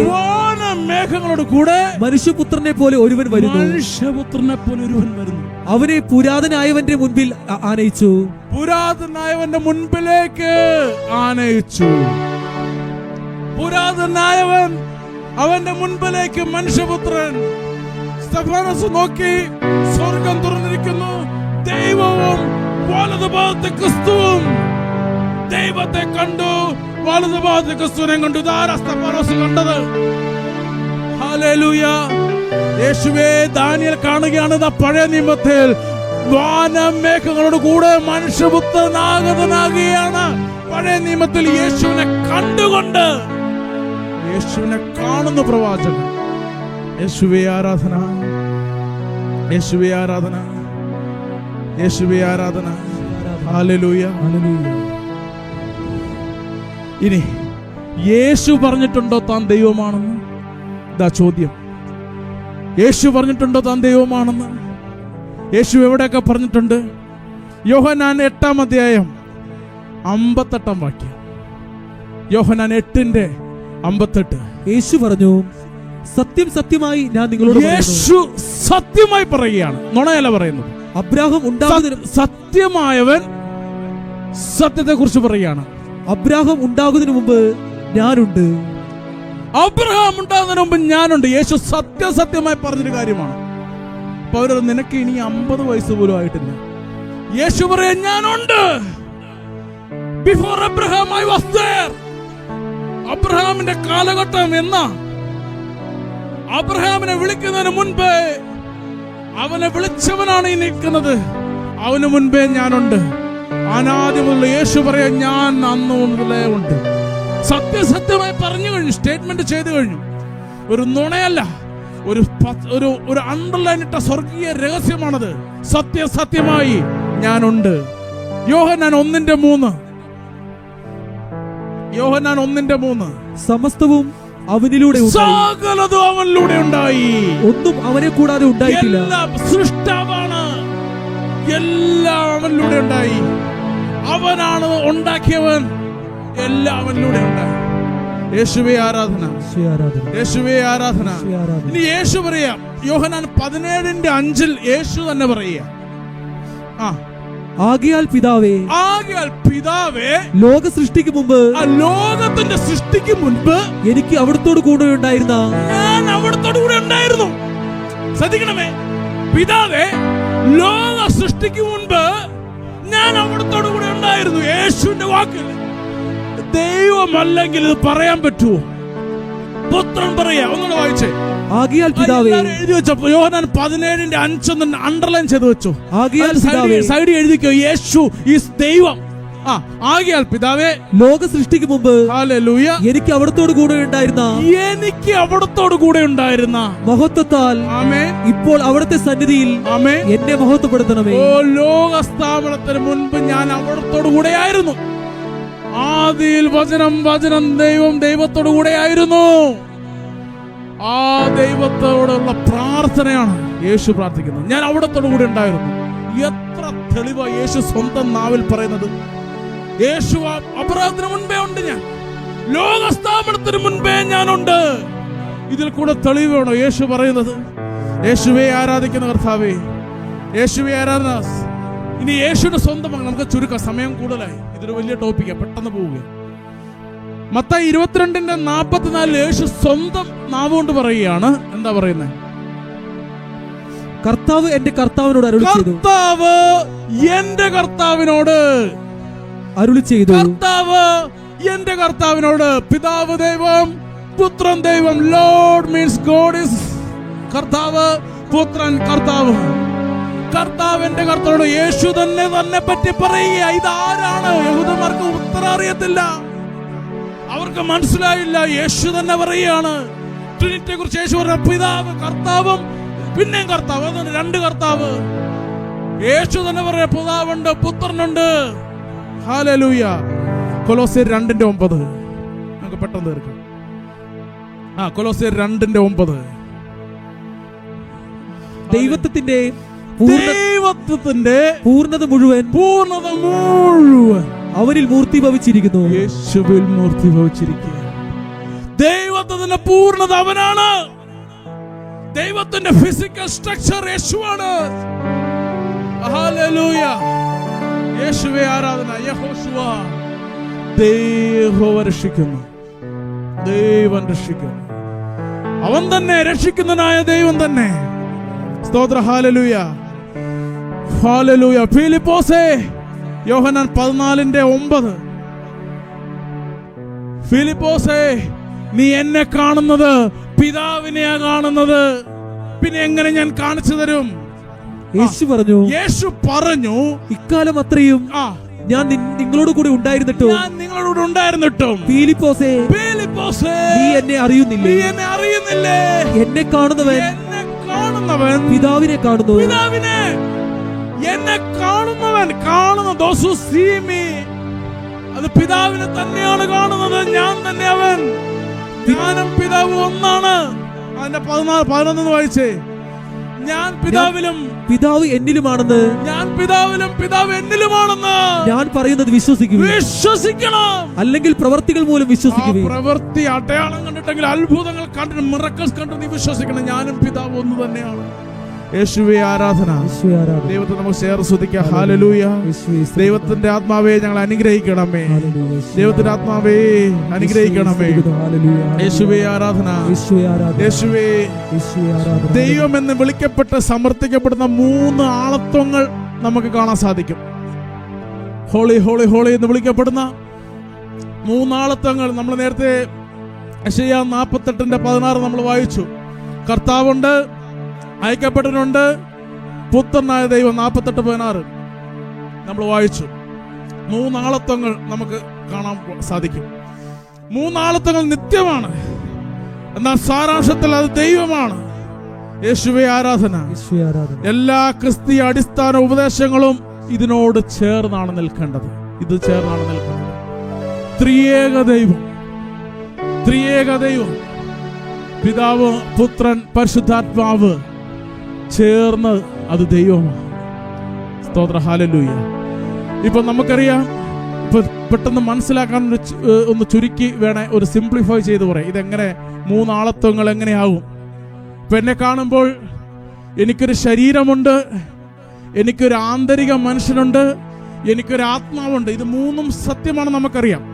മനുഷ്യപുത്രനെ പോലെ ഒരുവൻ വരുന്നു. അവനെ പുരാതനായവന്റെ മുൻപിൽ ആനയിച്ചു. പുരാതനായവന്റെ മുൻപിലേക്ക് ആനയിച്ചു. പുരാതനായവൻ അവന്റെ മുൻപിലേക്ക് മനുഷ്യപുത്രൻ. സ്തെഫാനോസ് നോക്കി, സ്വർഗം തുറന്നിരിക്കുന്നു. ദൈവവും വലതുഭാഗത്തെ ക്രിസ്തുവും. ദൈവത്തെ കണ്ടു, വലതുഭാഗത്തെ ക്രിസ്തുവിനെ കണ്ടു. ഇതാരാ സ്തെഫാനോസ് കണ്ടത്? ഹല്ലേലൂയ. യേശുവേ, ദാനിയേൽ കാണുകയാണ്. പഴയ നിയമത്തിൽ വാനമേഘങ്ങളോട് കൂടെ മനുഷ്യപുത്രൻ ആഗതനാകുകയാണ്. പഴയ നിയമത്തിൽ യേശുവിനെ കണ്ടുകൊണ്ട് യേശുവിനെ കാണുന്ന പ്രവാചകൻ. യേശുവേ ആരാധന, യേശുവേ ആരാധന, യേശുവേ ആരാധന. Hallelujah, hallelujah. ഇനി യേശു പറഞ്ഞിട്ടുണ്ടോ താൻ ദൈവമാണെന്ന്? ഇതാ ചോദ്യം. യേശു പറഞ്ഞിട്ടുണ്ടോ താൻ ദൈവമാണെന്ന്? യേശു എവിടെയൊക്കെ പറഞ്ഞിട്ടുണ്ട്? യോഹന്നാൻ 8-ാം അധ്യായം 58-ാം വാക്യം. യോഹന്നാൻ 8:58. യേശു പറഞ്ഞു, സത്യം സത്യമായി ഞാൻ നിങ്ങളോട്. യേശു സത്യമായി പറയുകയാണ്, നുണയല്ല പറയുന്നത്. അബ്രാഹാം ഉണ്ടാകുന്നതിന് സത്യമായവൻ സത്യത്തെ കുറിച്ച് പറയുകയാണ്. അബ്രാഹാം ഉണ്ടാകുന്നതിന് മുമ്പ് ഞാനുണ്ട്. അബ്രഹാം ഉണ്ടാകുന്നതിന് മുമ്പ് ഞാനുണ്ട്. യേശു സത്യസത്യമായി പറഞ്ഞൊരു കാര്യമാണ്. അപ്പൊ അവരത് നിനക്ക് ഇനി 50 വയസ്സ് പോലും ആയിട്ടില്ല. യേശു പറയാൻ ഞാനുണ്ട്. Before Abraham I was there. അബ്രഹാമിന്റെ കാലഘട്ടം എന്നാ? അബ്രഹാമിനെ വിളിക്കുന്നതിന് മുൻപേ അവനെ വിളിച്ചവനാണ് ഈ നിൽക്കുന്നത്. അവന് മുൻപേ ഞാനുണ്ട്. അനാദി മുതൽ യേശു പറയാൻ ഞാൻ അന്ന് മുതലേ ഉണ്ട്. സത്യസത്യമായി പറഞ്ഞു കഴിഞ്ഞു, സ്റ്റേറ്റ്മെന്റ് ചെയ്തു കഴിഞ്ഞു. ഒരു നുണയല്ല, ഒരു അണ്ടർലൈൻ ഇട്ട സ്വർഗീയ രഹസ്യമാണത്. സത്യസത്യമായി ഞാനുണ്ട്. യോഹന്നാൻ 1:3. യോഹന്നാൻ 1:3. സമസ്തവും അവനിലൂടെ ഉണ്ടായി. സകലതും അവനിലൂടെ ഉണ്ടായി. ഒന്നും അവനെ കൂടാതെ ഉണ്ടായിട്ടില്ല. എല്ലാം സൃഷ്ടാവാണ്. എല്ലാം അവനിലൂടെ ഉണ്ടായി. അവനാണ് ഉണ്ടാക്കിയവൻ. എല്ലാം അവനിലൂടെ ഉണ്ടായി. യേശുവേ ആരാധന, യേശുവേ ആരാധന. ഇനി യേശു പറയാം, യോഹന്നാൻ 17:5 യേശു തന്നെ പറയുക, ആകയാൽ പിതാവേ, ലോക സൃഷ്ടിക്ക് മുമ്പ്, ലോകത്തിന്റെ സൃഷ്ടിക്ക് മുൻപ് എനിക്ക് അവിടുത്തോട് കൂടെ ഉണ്ടായിരുന്ന, ഞാൻ അവിടുത്തോട് കൂടെ ഉണ്ടായിരുന്നു. ശ്രദ്ധിക്കണമേ, പിതാവേ, ലോക സൃഷ്ടിക്ക് മുൻപ് ഞാൻ അവിടുത്തോട് കൂടെ ഉണ്ടായിരുന്നു. യേശുവിന്റെ വാക്ക്. ദൈവമല്ലെങ്കിൽ ഇത് പറയാൻ പറ്റുമോ? പുത്രൻ പറയാ. ഒന്നുകൂടെ വായിച്ചേ. ആകയാൽ പിതാവേ, എഴുതി വെച്ചോ. യോഹന്നാൻ 17:5 അണ്ടർലൈൻ ചെയ്ത് വെച്ചോ. ആകയാൽ പിതാവേ, സൈഡിൽ എഴുതിക്കോ, യേശു ഈസ് ദൈവം. ആകയാൽ പിതാവേ, ലോക സൃഷ്ടിക്ക് മുമ്പ്, ഹല്ലേലൂയ, എനിക്ക് അവിടുത്തോട് കൂടെ ഉണ്ടായിരുന്ന, എനിക്ക് അവിടുത്തോട് കൂടെ ഉണ്ടായിരുന്ന മഹത്വത്താൽ, ആമേൻ, ഇപ്പോൾ അവിടുത്തെ സന്നിധിയിൽ, ആമേൻ, എന്നെ മഹത്വപ്പെടുത്തണമേ. ഓ, ലോക സ്ഥാപനത്തിന് മുൻപ് ഞാൻ അവിടുത്തോട് കൂടെയായിരുന്നു. ആദിയിൽ വചനം, വചനം ദൈവം, ദൈവത്തോട് കൂടെയായിരുന്നു. ആ ദൈവത്തോടുള്ള പ്രാർത്ഥനയാണ് യേശു പ്രാർത്ഥിക്കുന്നത്. ഞാൻ അവിടത്തോട് കൂടെ ഉണ്ടായിരുന്നു. എത്ര തെളിവാ യേശു സ്വന്തം നാവിൽ പറയുന്നത്. യേശു അബ്രാഹത്തിന് മുൻപേ ഉണ്ട്, ഞാൻ ലോകസ്ഥാപനത്തിന് മുൻപേ ഞാനുണ്ട്. ഇതിൽ കൂടെ തെളിവ് വേണോ യേശു പറയുന്നത്? യേശുവെ ആരാധിക്കുന്ന കർത്താവേ, യേശുവെ ആരാധന. ഇനി യേശുവിന്റെ സ്വന്തമാണ്. നമുക്ക് ചുരുക്കം, സമയം കൂടുതലായി. ഇതൊരു വലിയ ടോപ്പിക്കാണ്, പെട്ടെന്ന് പോവുക. മത്തായി 22:44 യേശു സ്വന്തം നാവുകൊണ്ട് പറയുകയാണ്. എന്താ പറയുന്നത്? കർത്താവ് എന്റെ കർത്താവിനോട് അരുളി ചെയ്തു. കർത്താവ് എന്റെ കർത്താവിനോട് അരുളി ചെയ്തു. കർത്താവ് എന്റെ കർത്താവിനോട്. പിതാവ് ദൈവം, പുത്രൻ ദൈവം. ലോർഡ് മീൻസ് ഗോഡ് ഈസ് കർത്താവ്, പുത്രൻ കർത്താവ്. കർത്താവ് എന്റെ കർത്താവിനോട്. യേശു തന്നെ പറ്റി പറയുക. ഇതാരാണ്? യഹൂദന്മാർക്ക് ഉത്തരം അറിയത്തില്ല, അവർക്ക് മനസ്സിലായില്ല. യേശു തന്നെ പറയുകയാണ്. ട്രിനിറ്റിയെ കുറിച്ച് യേശു പറഞ്ഞ പിതാവ്, കർത്താവും പിന്നെയും കർത്താവ്. അതാണ് രണ്ട് കർത്താവ്. യേശു തന്നെ പറയാ, പിതാവുണ്ട്, പുത്രനുണ്ട്. ഹല്ലേലൂയ. കൊലോസ്യർ 2:9 നമുക്ക് പെട്ടെന്ന് തീർക്കാം. കൊലോസ്യർ 2:9. ദൈവത്തിന്റെ പൂർണ്ണത മുഴുവൻ അവനിൽ മൂർത്തിഭവിച്ചിരിക്കുന്നു. യേശുവിൽ മൂർത്തിഭവിച്ചിരിക്കുക. ദൈവത്തിന്റെ പൂർണ്ണത അവനാണ്. ദൈവത്തിന്റെ ഫിസിക്കൽ സ്ട്രക്ചർ യേശുവാണ്. ഹല്ലേലൂയ. യേശുവേ ആരാധന. യഹോശുവ. ദൈവം രക്ഷിക്കുന്നു, ദൈവം രക്ഷിക്കുന്നു. അവൻ തന്നെ രക്ഷിക്കുന്നതിനായ ദൈവം തന്നെ. സ്തോത്ര. Hallelujah, hallelujah. ഫിലിപ്പോസേ, യോഹന്നാൻ 14:9. ഫിലിപ്പോസേ, നീ എന്നെ കാണുന്നത് പിതാവിനെയാ കാണുന്നത്, പിന്നെ എങ്ങനെ ഞാൻ കാണിച്ചു തരും? യേശു പറഞ്ഞു, ഇക്കാലം അത്രയും ഞാൻ നിങ്ങളോട് കൂടെ ഉണ്ടായിരുന്നിട്ടും ഫിലിപ്പോസേ, നീ എന്നെ അറിയുന്നില്ലേ? എന്നെ കാണുന്നവൻ പിതാവിനെ കാണുന്നു. എന്നെ കാണുന്നവൻ those who see me, അത് പിതാവിനെ തന്നെയാണ് കാണുന്നത്. ഞാൻ തന്നെ അവൻ. ഞാനും പിതാവ് ഒന്നാണ്. അതിന്റെ 11 വായിച്ചേ. ഞാൻ പിതാവിലും പിതാവ് എന്നിലുമാണെന്ന്, ഞാൻ പിതാവിലും പിതാവ് എന്നിലുമാണെന്ന് ഞാൻ പറയുന്നത് വിശ്വസിക്കണം. അല്ലെങ്കിൽ പ്രവർത്തികൾ മൂലം വിശ്വസിക്കുക. പ്രവൃത്തി, അടയാളം കണ്ടിട്ടെങ്കിൽ, അത്ഭുതങ്ങൾ കണ്ടിട്ട്, മിറക്കിൾസ് കണ്ടിട്ട് നീ വിശ്വസിക്കണം. ഞാനും പിതാവ് ഒന്ന് തന്നെയാണ്. യേശുവേ ആരാധന. ദൈവത്തെ നമുക്ക് ചേർന്ന് സ്തുതിക്കാം. ഹല്ലേലൂയ. ദൈവത്തിന്റെ ആത്മാവേ ഞങ്ങൾ അനുഗ്രഹിക്കണമേ. ദൈവത്തിന്റെ ആത്മാവേ അനുഗ്രഹിക്കണമേ. യേശുവേ ആരാധന. യേശുവേ. ദൈവം എന്ന് വിളിക്കപ്പെട്ട് സമർത്ഥിക്കപ്പെടുന്ന 3 ആളത്വങ്ങൾ നമുക്ക് കാണാൻ സാധിക്കും. ഹോളി ഹോളി ഹോളി എന്ന് വിളിക്കപ്പെടുന്ന 3 ആളത്വങ്ങൾ നമ്മൾ നേരത്തെ യെശയ്യാ 48:16 നമ്മൾ വായിച്ചു. കർത്താവുണ്ട്, അയക്കപ്പെട്ടവനുണ്ട്, പുത്രനായ ദൈവം 48:16 നമ്മൾ വായിച്ചു. 3 ആളത്വങ്ങൾ നമുക്ക് കാണാൻ സാധിക്കും. 3 ആളത്വങ്ങൾ നിത്യമാണ്, എന്നാൽ സാരാംശത്തിൽ അത് ദൈവമാണ്. യേശുവേ ആരാധന. എല്ലാ ക്രിസ്തീയ അടിസ്ഥാന ഉപദേശങ്ങളും ഇതിനോട് ചേർന്നാണ് നിൽക്കേണ്ടത്. ഇത് ചേർന്നാണ് നിൽക്കേണ്ടത്. ത്രിയേക ദൈവം, ത്രിയേക ദൈവം. പിതാവ്, പുത്രൻ, പരിശുദ്ധാത്മാവ് ചേർന്ന് അത് ദൈവമാണ്. സ്തോത്രം, ഹല്ലേലൂയ. ഇപ്പൊ നമുക്കറിയാം, ഇപ്പൊ പെട്ടെന്ന് മനസ്സിലാക്കാൻ ഒന്ന് ചുരുക്കി വേണേ ഒരു സിംപ്ലിഫൈ ചെയ്ത് പറയാം. ഇതെങ്ങനെ മൂന്നാളത്വങ്ങൾ എങ്ങനെയാകും? ഇപ്പൊ എന്നെ കാണുമ്പോൾ എനിക്കൊരു ശരീരമുണ്ട്, എനിക്കൊരു ആന്തരിക മനുഷ്യനുണ്ട്, എനിക്കൊരു ആത്മാവുണ്ട്. ഇത് മൂന്നും സത്യമാണ്, നമുക്കറിയാം.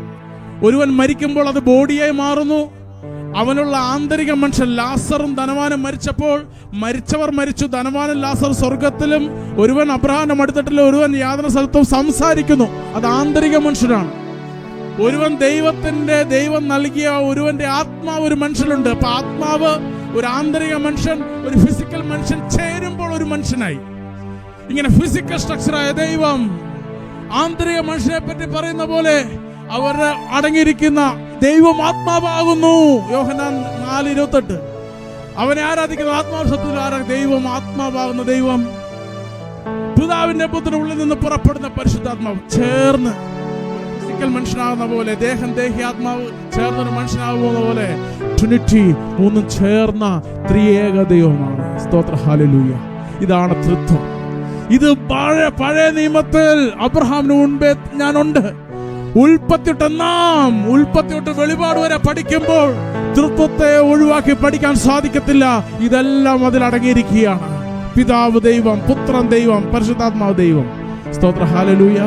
ഒരുവൻ മരിക്കുമ്പോൾ അത് ബോഡിയായി മാറുന്നു. അവനുള്ള ആന്തരിക മനുഷ്യൻ, ലാസറും ധനവാനും മരിച്ചപ്പോൾ മരിച്ചവർ മരിച്ചു, ധനവാനും ലാസർ സ്വർഗത്തിലും, ഒരുവൻ അബ്രഹാമിന്റെ മടിത്തട്ടിലും, ഒരുവൻ യാതൊരു സ്ഥലത്തും സംസാരിക്കുന്നു. അത് ആന്തരിക മനുഷ്യനാണ്. ഒരുവൻ ദൈവം നൽകിയ ഒരുവന്റെ ആത്മാവ് ഒരു മനുഷ്യനുണ്ട്. അപ്പൊ ആത്മാവ്, ഒരു ആന്തരിക മനുഷ്യൻ, ഒരു ഫിസിക്കൽ മനുഷ്യൻ ചേരുമ്പോൾ ഒരു മനുഷ്യനായി. ഇങ്ങനെ ഫിസിക്കൽ സ്ട്രക്ചറായ ദൈവം ആന്തരിക മനുഷ്യനെ പറ്റി പറയുന്ന പോലെ അവരുടെ അടങ്ങിയിരിക്കുന്ന ദൈവം ആത്മാവാകുന്നു. യോഹന്നാൻ 4:28. അവനെ ആരാധിക്കുന്ന ആത്മാവ് സത്യത്തിൽ ആരാധിക്കും. ദൈവം ആത്മാവാകുന്ന ദൈവം, പിതാവിന്റെ പുത്രന്റെ ഉള്ളിൽ നിന്ന് പുറപ്പെടുന്ന പരിശുദ്ധാത്മാവ് ചേർന്ന് ഫിസിക്കൽ മനുഷ്യനാകുന്ന പോലെ, ദേഹി ആത്മാവ് ചേർന്നൊരു മനുഷ്യനാകുന്ന പോലെ ട്രിനിറ്റി മൂന്നും ചേർന്ന ത്രിയേക ദൈവമാണ്. സ്തോത്രം, ഹല്ലേലൂയ. ഇതാണ് തൃത്വം. ഇത് പഴയ നിയമത്തിൽ അബ്രഹാമിന് മുൻപേ ഞാനുണ്ട്. ഉൽപ്പത്തി തൊട്ട് വെളിപാട് വരെ പഠിക്കുമ്പോൾ തൃത്വത്തെ ഒഴിവാക്കി പഠിക്കാൻ സാധിക്കത്തില്ല. ഇതെല്ലാം അതിൽ അടങ്ങിയിരിക്കുകയാണ്. പിതാവ് ദൈവം, പുത്രൻ ദൈവം, പരിശുദ്ധാത്മാവ് ദൈവം. സ്തോത്രം, ഹല്ലേലൂയ.